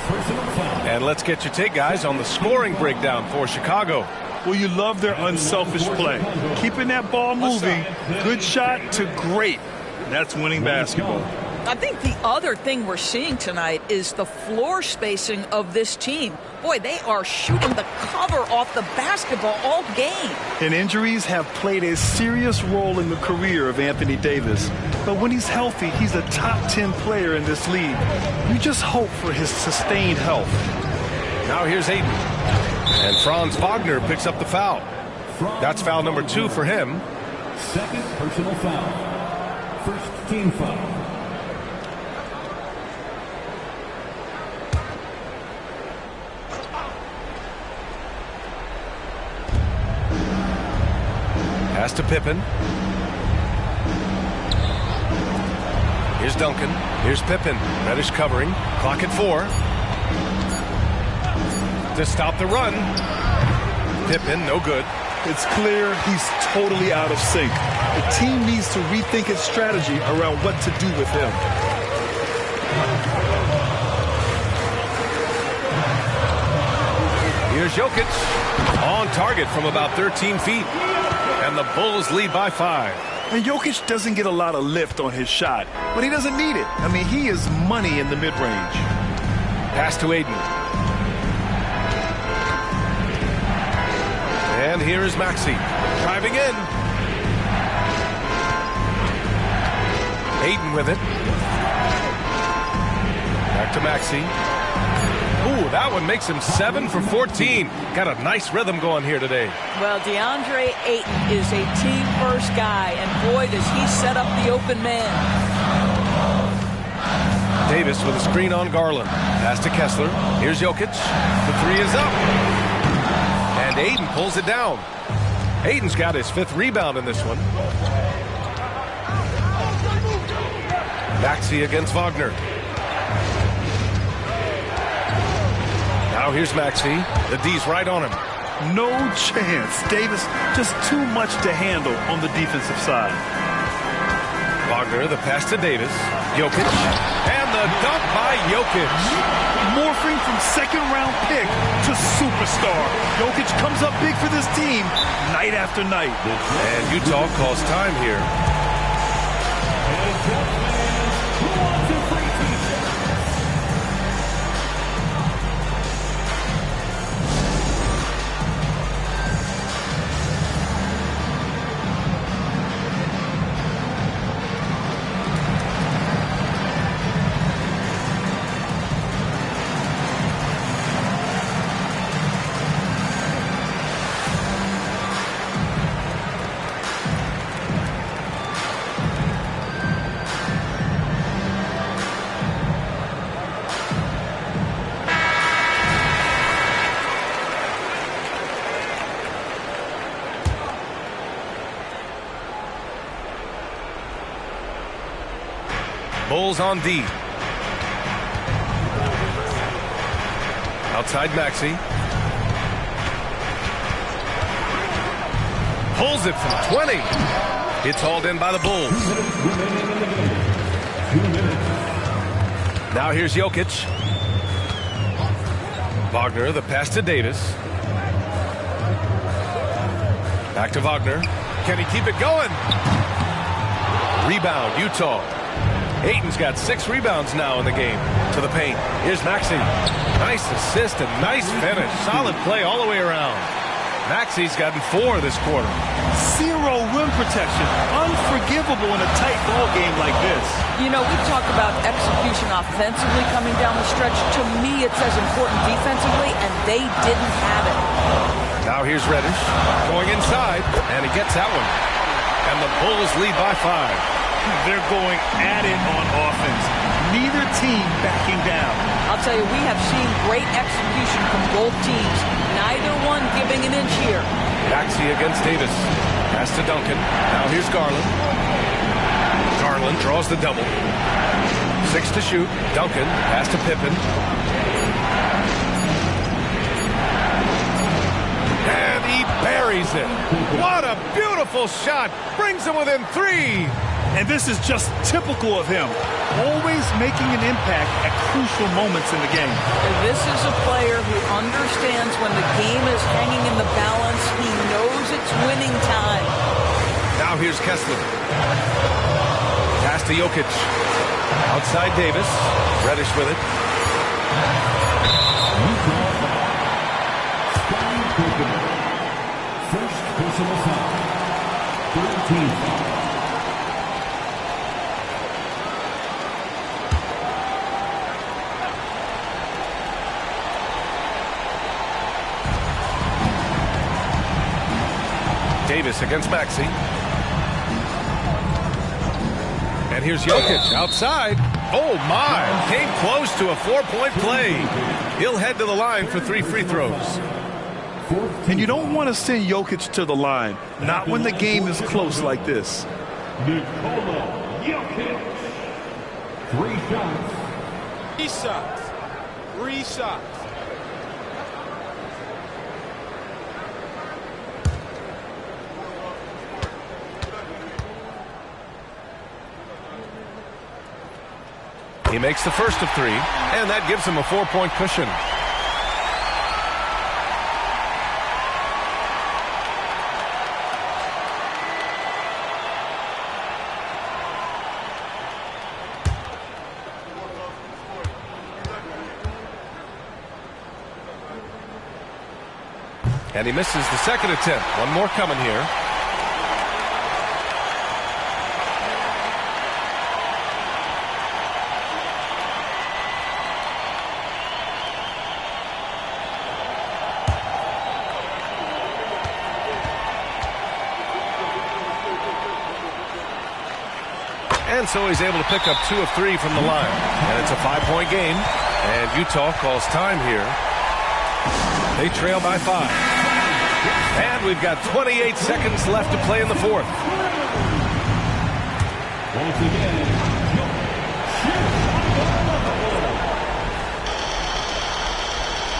And let's get your take, guys, on the scoring breakdown for Chicago. Well, you love their unselfish play. Keeping that ball moving, good shot to great. That's winning basketball. I think the other thing we're seeing tonight is the floor spacing of this team. Boy, they are shooting the cover off the basketball all game. And injuries have played a serious role in the career of Anthony Davis. But when he's healthy, he's a top 10 player in this league. You just hope for his sustained health. Now here's Ayton. And Franz Wagner picks up the foul. That's foul number 2 for him. Second personal foul. First team foul. Pass to Pippen. Here's Duncan. Here's Pippen. Reddish covering. Clock at 4. To stop the run. Pippen, no good. It's clear he's totally out of sync. The team needs to rethink its strategy around what to do with him. Here's Jokic. On target from about 13 feet. And the Bulls lead by 5. And Jokic doesn't get a lot of lift on his shot, but he doesn't need it. I mean, he is money in the mid-range. Pass to Ayton. And here is Maxey. Driving in. Ayton with it. Back to Maxey. Ooh, that one makes him 7 for 14. Got a nice rhythm going here today. Well, DeAndre Ayton is a team-first guy, and boy, does he set up the open man. Davis with a screen on Garland. Pass to Kessler. Here's Jokic. The 3 is up. And Ayton pulls it down. Ayton's got his 5th rebound in this one. Maxey against Wagner. Now here's Maxey. The D's right on him. No chance. Davis just too much to handle on the defensive side. Wagner, the pass to Davis. Jokic. And the dunk by Jokic. Morphing from second-round pick to superstar. Jokic comes up big for this team night after night. And Utah calls time here. Bulls on D. Outside Maxey. Pulls it from 20. It's hauled in by the Bulls. Now here's Jokic. Wagner, the pass to Davis. Back to Wagner. Can he keep it going? Rebound, Utah. Ayton's got 6 rebounds now in the game. To the paint. Here's Maxey. Nice assist and nice finish. Solid play all the way around. Maxey's gotten 4 this quarter. 0 rim protection. Unforgivable in a tight ball game like this. You know, we talked about execution offensively coming down the stretch. To me, it's as important defensively, and they didn't have it. Now here's Reddish going inside, and he gets that one. And the Bulls lead by 5. They're going at it on offense. Neither team backing down. I'll tell you, we have seen great execution from both teams. Neither one giving an inch here. Maxey against Davis. Pass to Duncan. Now here's Garland. Garland draws the double. 6 to shoot. Duncan. Pass to Pippen. And he buries it. What a beautiful shot. Brings him within 3. And this is just typical of him. Always making an impact at crucial moments in the game. This is a player who understands when the game is hanging in the balance. He knows it's winning time. Now here's Kessler. Pass to Jokic. Outside Davis. Reddish with it. First personal foul. 13. Davis against Maxey. And here's Jokic outside. Oh, my. Came close to a 4-point play. He'll head to the line for 3 free throws. And you don't want to send Jokic to the line. Not when the game is close like this. Nikola Jokic. 3 shots. 3 shots. 3 shots. He makes the first of 3, and that gives him a 4-point cushion. And he misses the second attempt. One more coming here. And so he's able to pick up 2 of 3 from the line. And it's a 5-point game. And Utah calls time here. They trail by 5. And we've got 28 seconds left to play in the 4th. Once again,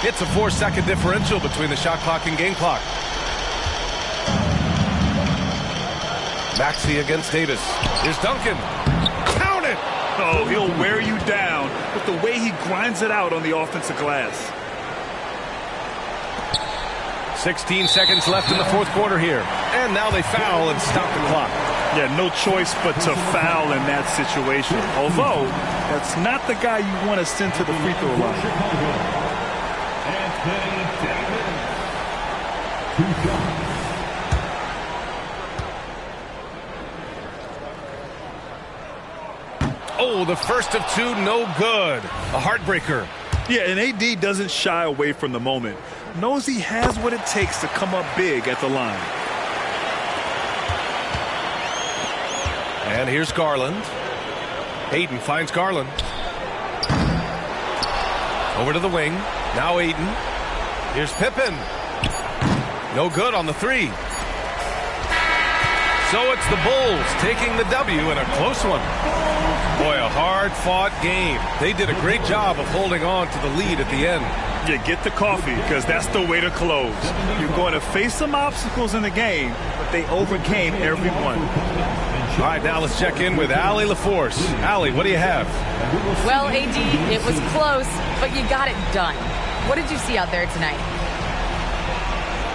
it's a 4-second differential between the shot clock and game clock. Maxey against Davis. Here's Duncan. Count it! Oh, he'll wear you down with the way he grinds it out on the offensive glass. 16 seconds left in the 4th quarter here. And now they foul and stop the clock. Yeah, no choice but to foul in that situation. Although, that's not the guy you want to send to the free throw line. Oh, the first of 2, no good. A heartbreaker. Yeah, and AD doesn't shy away from the moment. Knows he has what it takes to come up big at the line. And here's Garland. Ayton finds Garland. Over to the wing. Now Ayton. Here's Pippen. No good on the 3. So it's the Bulls taking the W in a close one. Boy, a hard-fought game. They did a great job of holding on to the lead at the end. Yeah, get the coffee, because that's the way to close. You're going to face some obstacles in the game, but they overcame every one. All right, now let's check in with Allie LaForce. Allie, what do you have? Well, AD, it was close, but you got it done. What did you see out there tonight?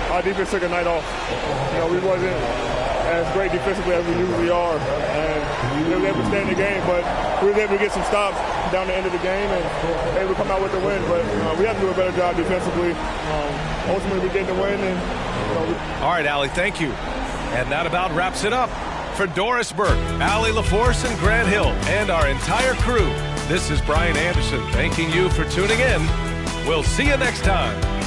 Our defense took a night off. You know, we wasn't as great defensively as we usually are, and they were able to stay in the game, but we were able to get some stops down the end of the game and able to come out with the win. But we have to do a better job defensively. Ultimately, we get the win. All right, Allie, thank you. And that about wraps it up. For Doris Burke, Allie LaForce, and Grant Hill, and our entire crew, this is Brian Anderson thanking you for tuning in. We'll see you next time.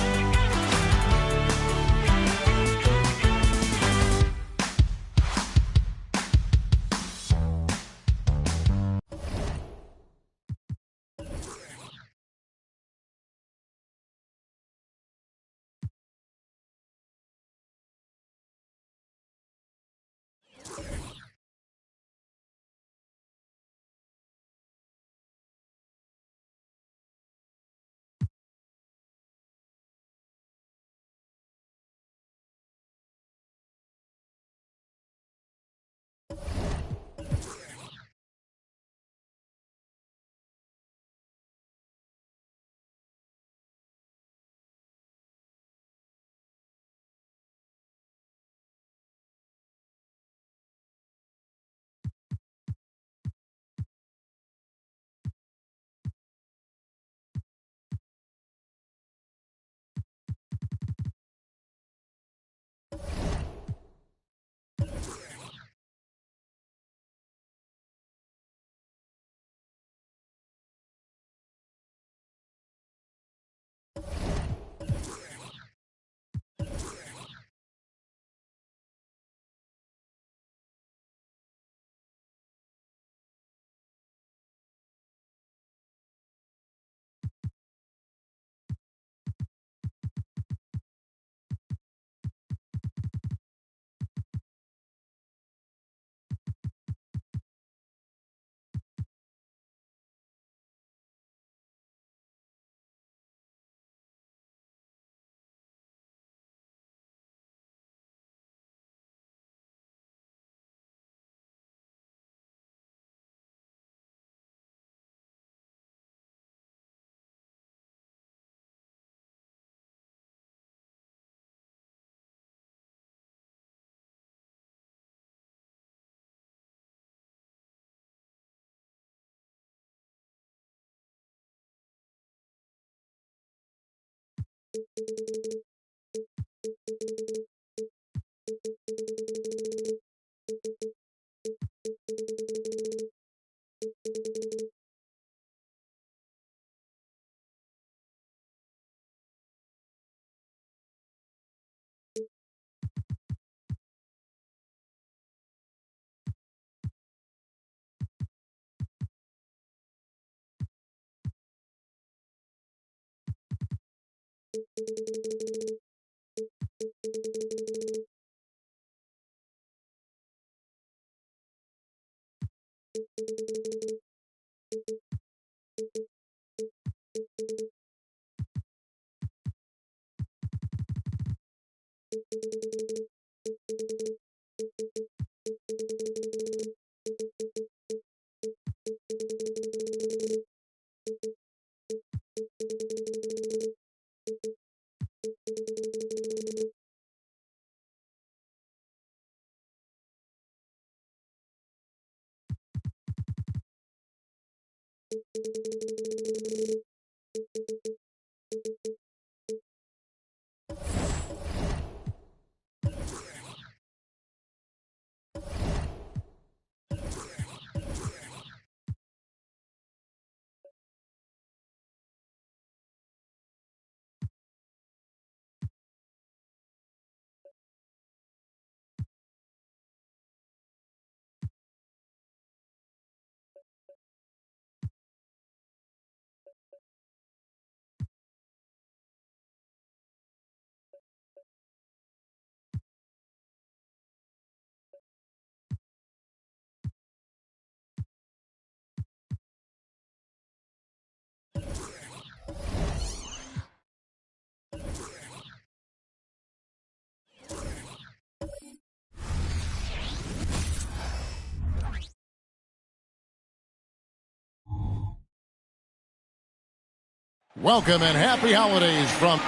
Welcome and happy holidays from...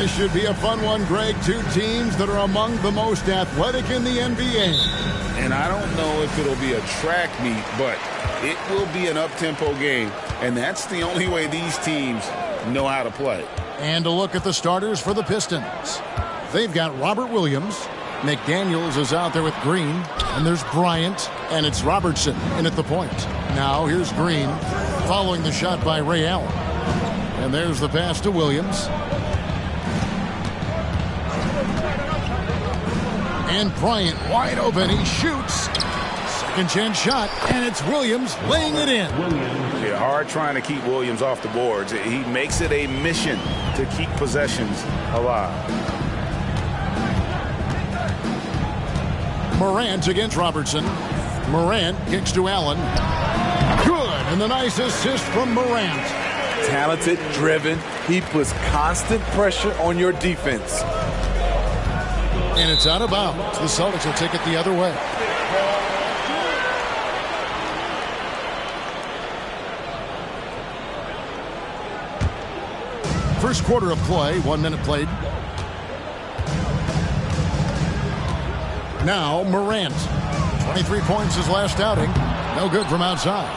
This should be a fun one, Greg. Two teams that are among the most athletic in the NBA. And I don't know if it'll be a track meet, but it will be an up-tempo game. And that's the only way these teams know how to play. And a look at the starters for the Pistons. They've got Robert Williams. McDaniels is out there with Green. And there's Bryant. And it's Robertson in at the point. Now here's Green following the shot by Ray Allen. And there's the pass to Williams. And Bryant wide open. He shoots. Second chance shot. And it's Williams laying it in. Yeah, hard trying to keep Williams off the boards. He makes it a mission to keep possessions alive. Morant against Robertson. Morant kicks to Allen. Good. And the nice assist from Morant. Talented, driven. He puts constant pressure on your defense. And it's out of bounds. The Celtics will take it the other way. First quarter of play, 1 minute played. Now Morant. 23 points his last outing. No good from outside.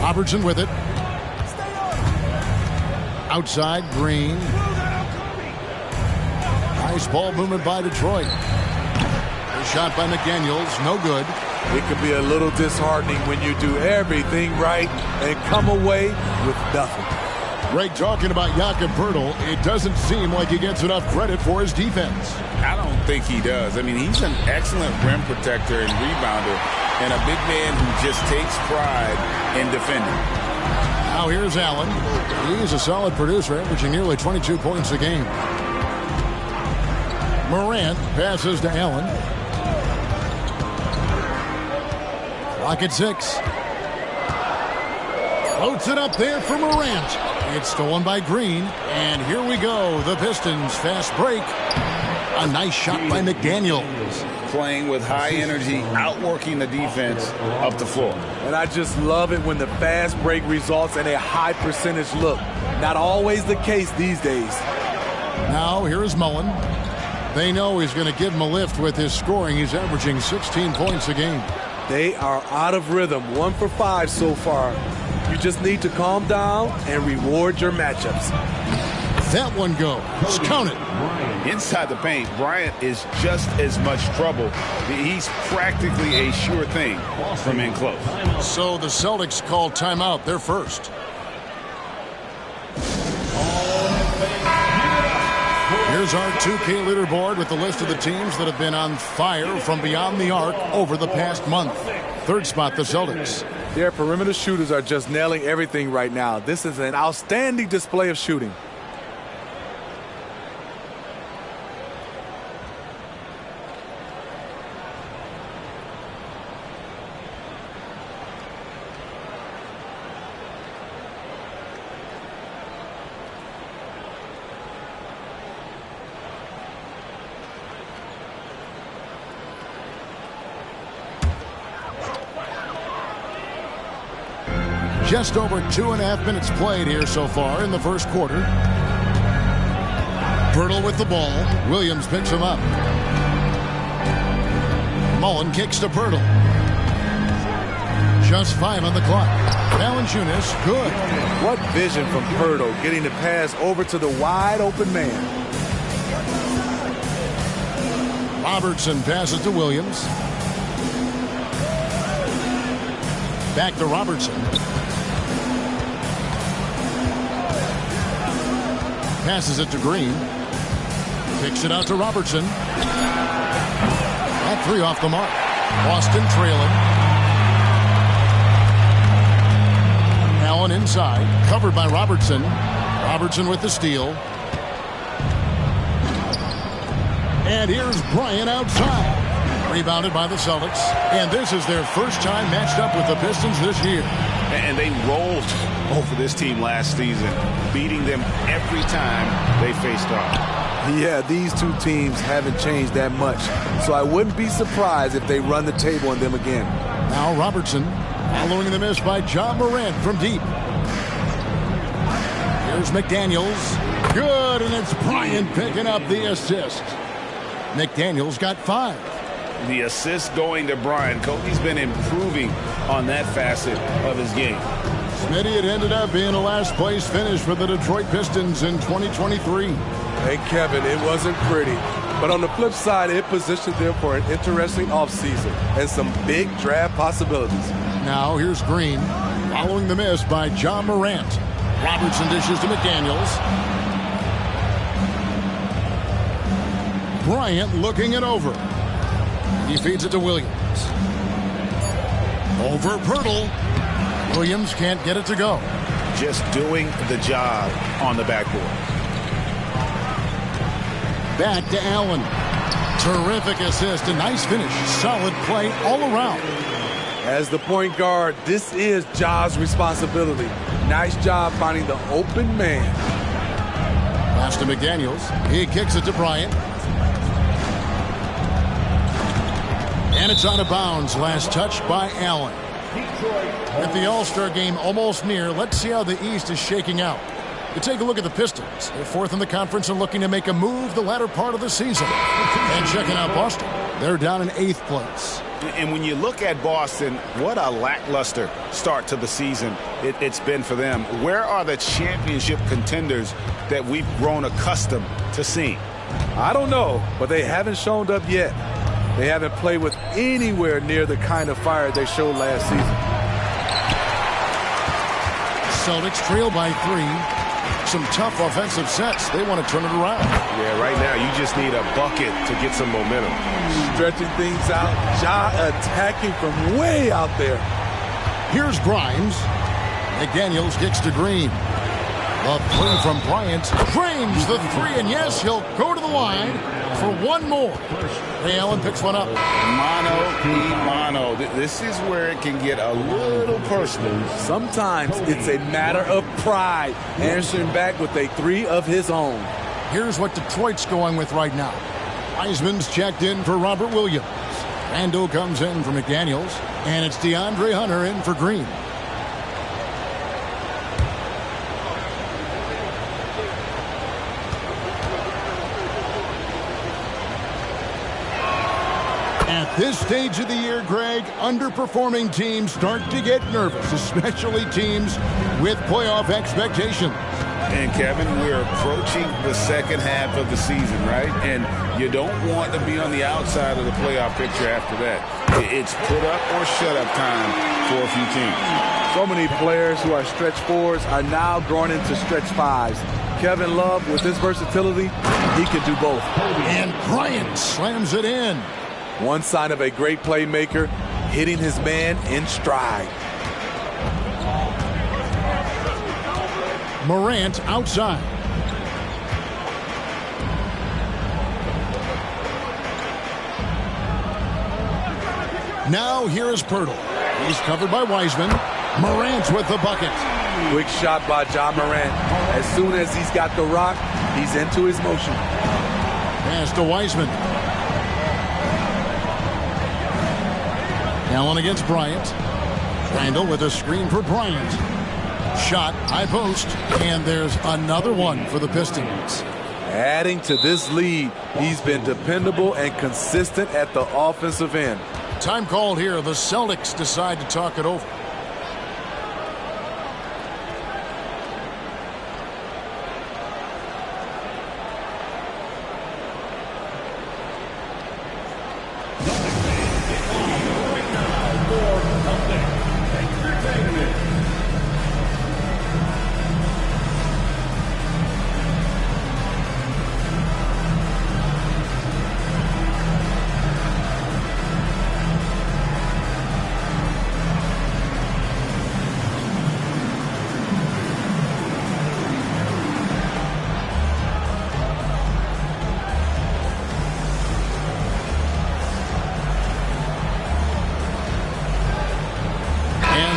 Robertson with it. Outside, Green. Nice ball movement by Detroit. The shot by McDaniels, no good. It could be a little disheartening when you do everything right and come away with nothing. Greg, talking about Jakob Poeltl, it doesn't seem like he gets enough credit for his defense. I don't think he does. I mean, he's an excellent rim protector and rebounder, and a big man who just takes pride in defending. Now here's Allen. He's a solid producer, averaging nearly 22 points a game. Morant passes to Allen. Clock at 6. Floats it up there for Morant. It's stolen by Green. And here we go. The Pistons fast break. A nice shot by McDaniels. Playing with high energy, outworking the defense up the floor. And I just love it when the fast break results in a high percentage look. Not always the case these days. Now here's Mullen. They know he's going to give him a lift with his scoring. He's averaging 16 points a game. They are out of rhythm, 1 for 5 so far. You just need to calm down and reward your matchups. That one goes. Count it. Inside the paint, Bryant is just as much trouble. He's practically a sure thing from in close. So the Celtics call timeout. They're first. Here's our 2K leaderboard with the list of the teams that have been on fire from beyond the arc over the past month. Third spot, the Celtics. Their perimeter shooters are just nailing everything right now. This is an outstanding display of shooting. Just over 2.5 minutes played here so far in the first quarter. Poeltl with the ball. Williams picks him up. Mullen kicks to Poeltl. Just 5 on the clock. Valanciunas, good. What vision from Poeltl, getting the pass over to the wide open man. Robertson passes to Williams. Back to Robertson. Passes it to Green. Kicks it out to Robertson. That 3 off the mark. Boston trailing. Allen inside. Covered by Robertson. Robertson with the steal. And here's Bryant outside. Rebounded by the Celtics. And this is their first time matched up with the Pistons this year. And they rolled over this team last season, beating them every time they faced off. Yeah, these two teams haven't changed that much, so I wouldn't be surprised if they run the table on them again. Now Robertson following the miss by John Morant from deep. There's McDaniels. Good, and it's Bryant picking up the assist. McDaniels got 5. The assist going to Bryant. Kobe's been improving on that facet of his game. Smitty, it ended up being a last-place finish for the Detroit Pistons in 2023. Hey, Kevin, it wasn't pretty. But on the flip side, it positioned them for an interesting offseason and some big draft possibilities. Now here's Green, following the miss by John Morant. Robertson dishes to McDaniels. Bryant looking it over. He feeds it to Williams. Over Pirtle. Williams can't get it to go. Just doing the job on the backboard. Back to Allen. Terrific assist, a nice finish. Solid play all around. As the point guard, this is Ja's responsibility. Nice job finding the open man. Pass to McDaniels. He kicks it to Bryant. And it's out of bounds. Last touch by Allen. With the All-Star game almost near, let's see how the East is shaking out. You take a look at the Pistons. They're 4th in the conference and looking to make a move the latter part of the season. And checking out Boston. They're down in 8th place. And when you look at Boston, what a lackluster start to the season it's been for them. Where are the championship contenders that we've grown accustomed to seeing? I don't know, but they haven't shown up yet. They haven't played with anywhere near the kind of fire they showed last season. Celtics trail by 3. Some tough offensive sets. They want to turn it around. Yeah, right now you just need a bucket to get some momentum. Stretching things out. Ja attacking from way out there. Here's Grimes. McDaniels kicks to Green. The 3 from Bryant. Frames the 3, and yes, he'll go to the line for one more. Ray Allen picks one up. Mano. This is where it can get a little personal. Sometimes it's a matter of pride, answering back with a 3 of his own. Here's what Detroit's going with right now. Wiseman's checked in for Robert Williams. Randall comes in for McDaniels, and it's DeAndre Hunter in for Green. At this stage of the year, Greg, underperforming teams start to get nervous, especially teams with playoff expectations. And, Kevin, we're approaching the second half of the season, right? And you don't want to be on the outside of the playoff picture after that. It's put up or shut up time for a few teams. So many players who are stretch 4s are now growing into stretch 5s. Kevin Love, with his versatility, he can do both. And Bryant slams it in. One sign of a great playmaker, hitting his man in stride. Morant outside. Now here is Pirtle. He's covered by Wiseman. Morant with the bucket. Quick shot by John Morant. As soon as he's got the rock, he's into his motion. Pass to Wiseman. Allen against Bryant. Randall with a screen for Bryant. Shot, high post, and there's another one for the Pistons. Adding to this lead, he's been dependable and consistent at the offensive end. Time called here. The Celtics decide to talk it over.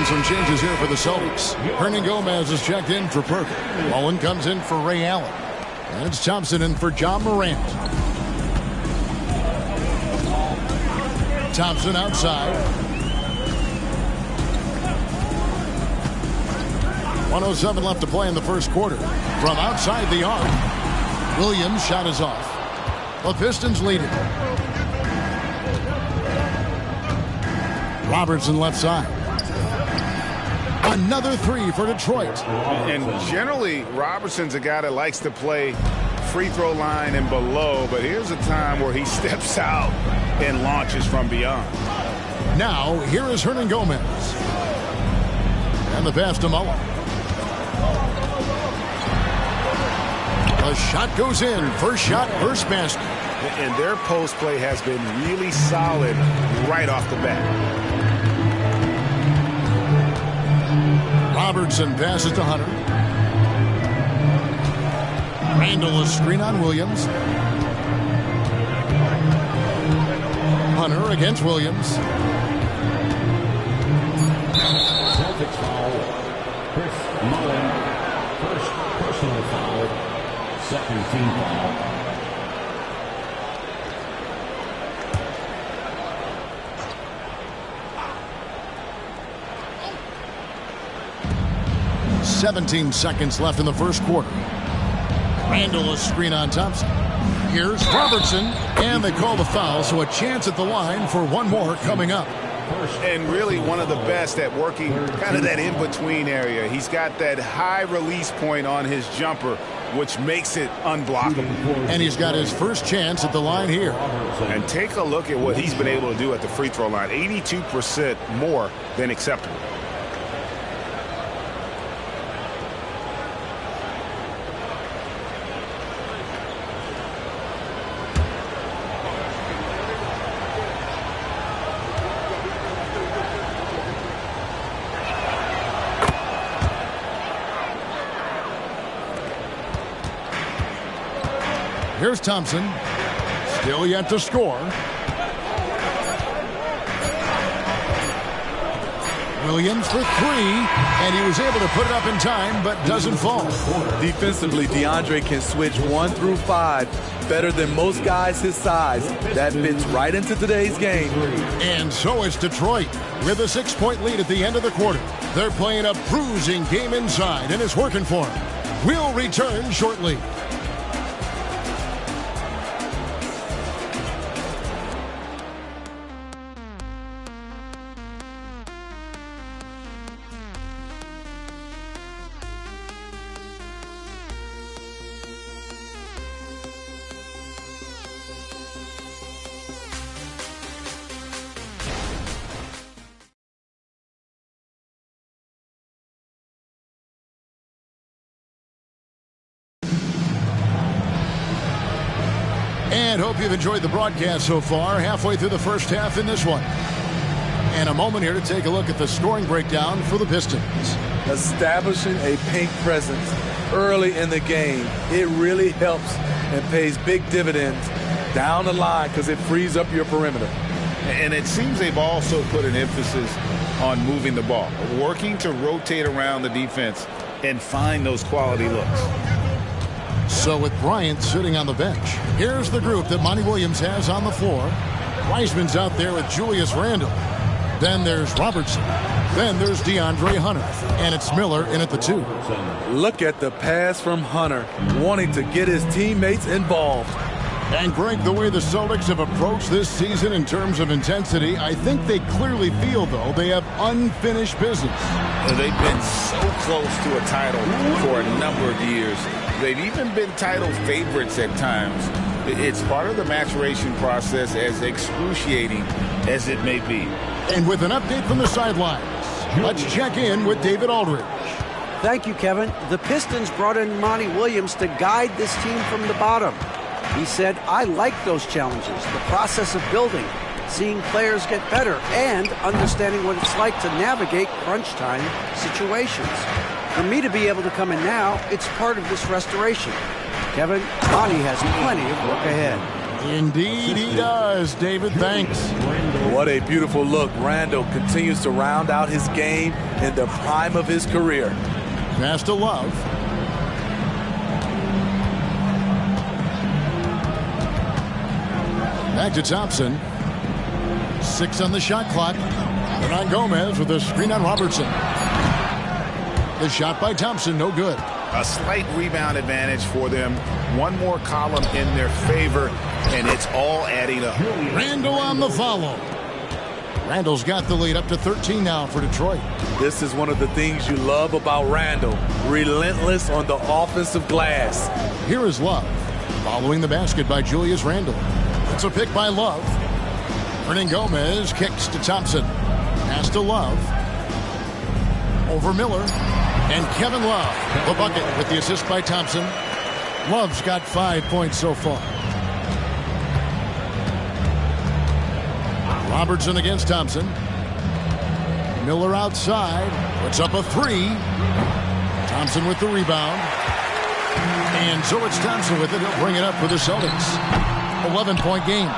Some changes here for the Celtics. Hernan Gomez is checked in for Perk. Mullen comes in for Ray Allen. And it's Thompson in for John Morant. Thompson outside. 1:07 left to play in the first quarter. From outside the arc, Williams' shot is off. The Pistons lead it. Robertson left side. Another three for Detroit. And generally, Robertson's a guy that likes to play free throw line and below, but here's a time where he steps out and launches from beyond. Now, here is Hernan Gomez. And the pass to Mullen. The shot goes in. First shot, first basket. And their post play has been really solid right off the bat. Robertson passes to Hunter. Randall a screen on Williams. Hunter against Williams. Celtics foul. Chris Mullen. First personal foul. Second team foul. .17 seconds left in the first quarter. Randall a screen on Thompson. Here's Robertson, and they call the foul, so a chance at the line for one more coming up. And really one of the best at working kind of that in-between area. He's got that high release point on his jumper, which makes it unblockable. And he's got his first chance at the line here. And take a look at what he's been able to do at the free throw line. 82% more than acceptable. Here's Thompson. Still yet to score. Williams for three, and he was able to put it up in time, but doesn't fall. Defensively, DeAndre can switch 1 through 5 better than most guys his size. That fits right into today's game. And so it's Detroit with a 6-point lead at the end of the quarter. They're playing a bruising game inside, and it's working for them. We'll return shortly. And hope you've enjoyed the broadcast so far. Halfway through the first half in this one. And a moment here to take a look at the scoring breakdown for the Pistons. Establishing a paint presence early in the game, it really helps and pays big dividends down the line because it frees up your perimeter. And it seems they've also put an emphasis on moving the ball, working to rotate around the defense and find those quality looks. So with Bryant sitting on the bench, here's the group that Monty Williams has on the floor. Wiseman's out there with Julius Randle. Then there's Robertson. Then there's DeAndre Hunter. And it's Miller in at the 2. Look at the pass from Hunter, wanting to get his teammates involved. And Greg, the way the Celtics have approached this season in terms of intensity, I think they clearly feel, though, they have unfinished business. They've been so close to a title for a number of years. They've even been title favorites at times. It's part of the maturation process, as excruciating as it may be. And with an update from the sidelines, let's check in with David Aldridge. Thank you, Kevin. The Pistons brought in Monty Williams to guide this team from the bottom. He said, I like those challenges, the process of building, seeing players get better, and understanding what it's like to navigate crunch time situations. For me to be able to come in now, it's part of this restoration. Kevin, Monty has plenty of work ahead. Indeed he does, David. Thanks. What a beautiful look. Randall continues to round out his game in the prime of his career. Pass to Love. Back to Thompson. 6 on the shot clock. And on Gomez with a screen on Robertson. The shot by Thompson, no good. A slight rebound advantage for them. One more column in their favor, and it's all adding up. Randall on the follow. Randall's got the lead up to 13 now for Detroit. This is one of the things you love about Randall. Relentless on the offensive glass. Here is Love. Following the basket by Julius Randle. It's a pick by Love. Gomez kicks to Thompson. Pass to Love. Over Miller. And Kevin Love, the bucket with the assist by Thompson. Love's got 5 points so far. Robertson against Thompson. Miller outside. Puts up a three. Thompson with the rebound. And so it's Thompson with it. He'll bring it up for the Celtics. 11-point game.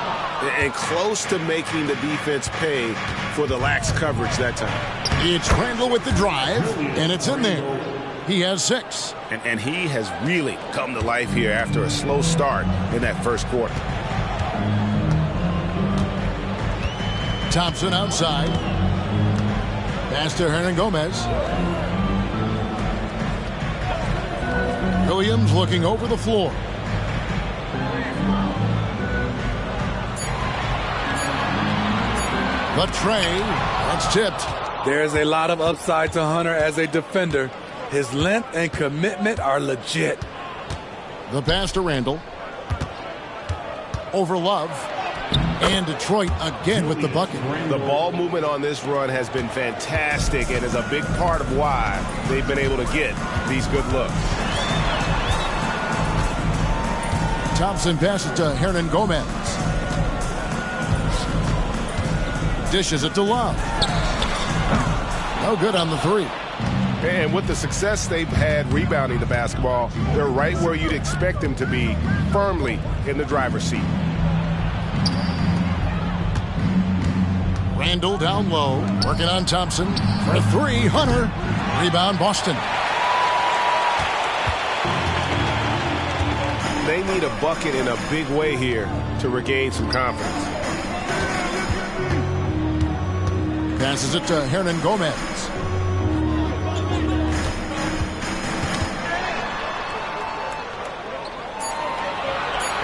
And close to making the defense pay for the lax coverage that time. It's Randall with the drive, and it's in there. He has 6. And he has really come to life here after a slow start in that first quarter. Thompson outside. Pass to Gomez. Williams looking over the floor. The tray, that's tipped. There's a lot of upside to Hunter as a defender. His length and commitment are legit. The pass to Randall. Over Love. And Detroit again with the bucket. The ball movement on this run has been fantastic and is a big part of why they've been able to get these good looks. Thompson passes to Gomez. Dishes it to Love. No good on the three. And with the success they've had rebounding the basketball, they're right where you'd expect them to be, firmly in the driver's seat. Randall down low, working on Thompson for 3. Hunter. Rebound Boston. They need a bucket in a big way here to regain some confidence. Passes it to Gomez.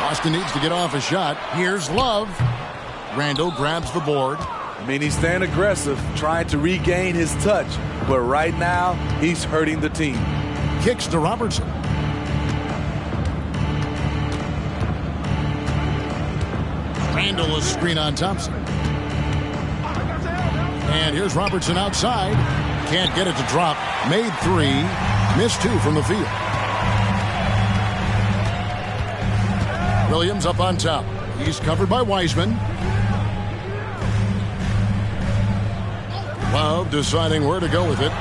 Boston needs to get off a shot. Here's Love. Randall grabs the board. I mean, he's staying aggressive, trying to regain his touch. But right now, he's hurting the team. Kicks to Robertson. Randall is screen on Thompson. And here's Robertson outside. Can't get it to drop. Made 3. Missed 2 from the field. Williams up on top. He's covered by Wiseman. Love deciding where to go with it.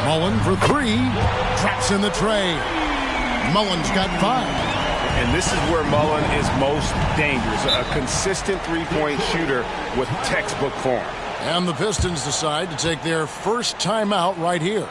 Mullen for 3. Traps in the tray. Mullen's got 5. And this is where Mullen is most dangerous. A consistent three-point shooter with textbook form. And the Pistons decide to take their first timeout right here.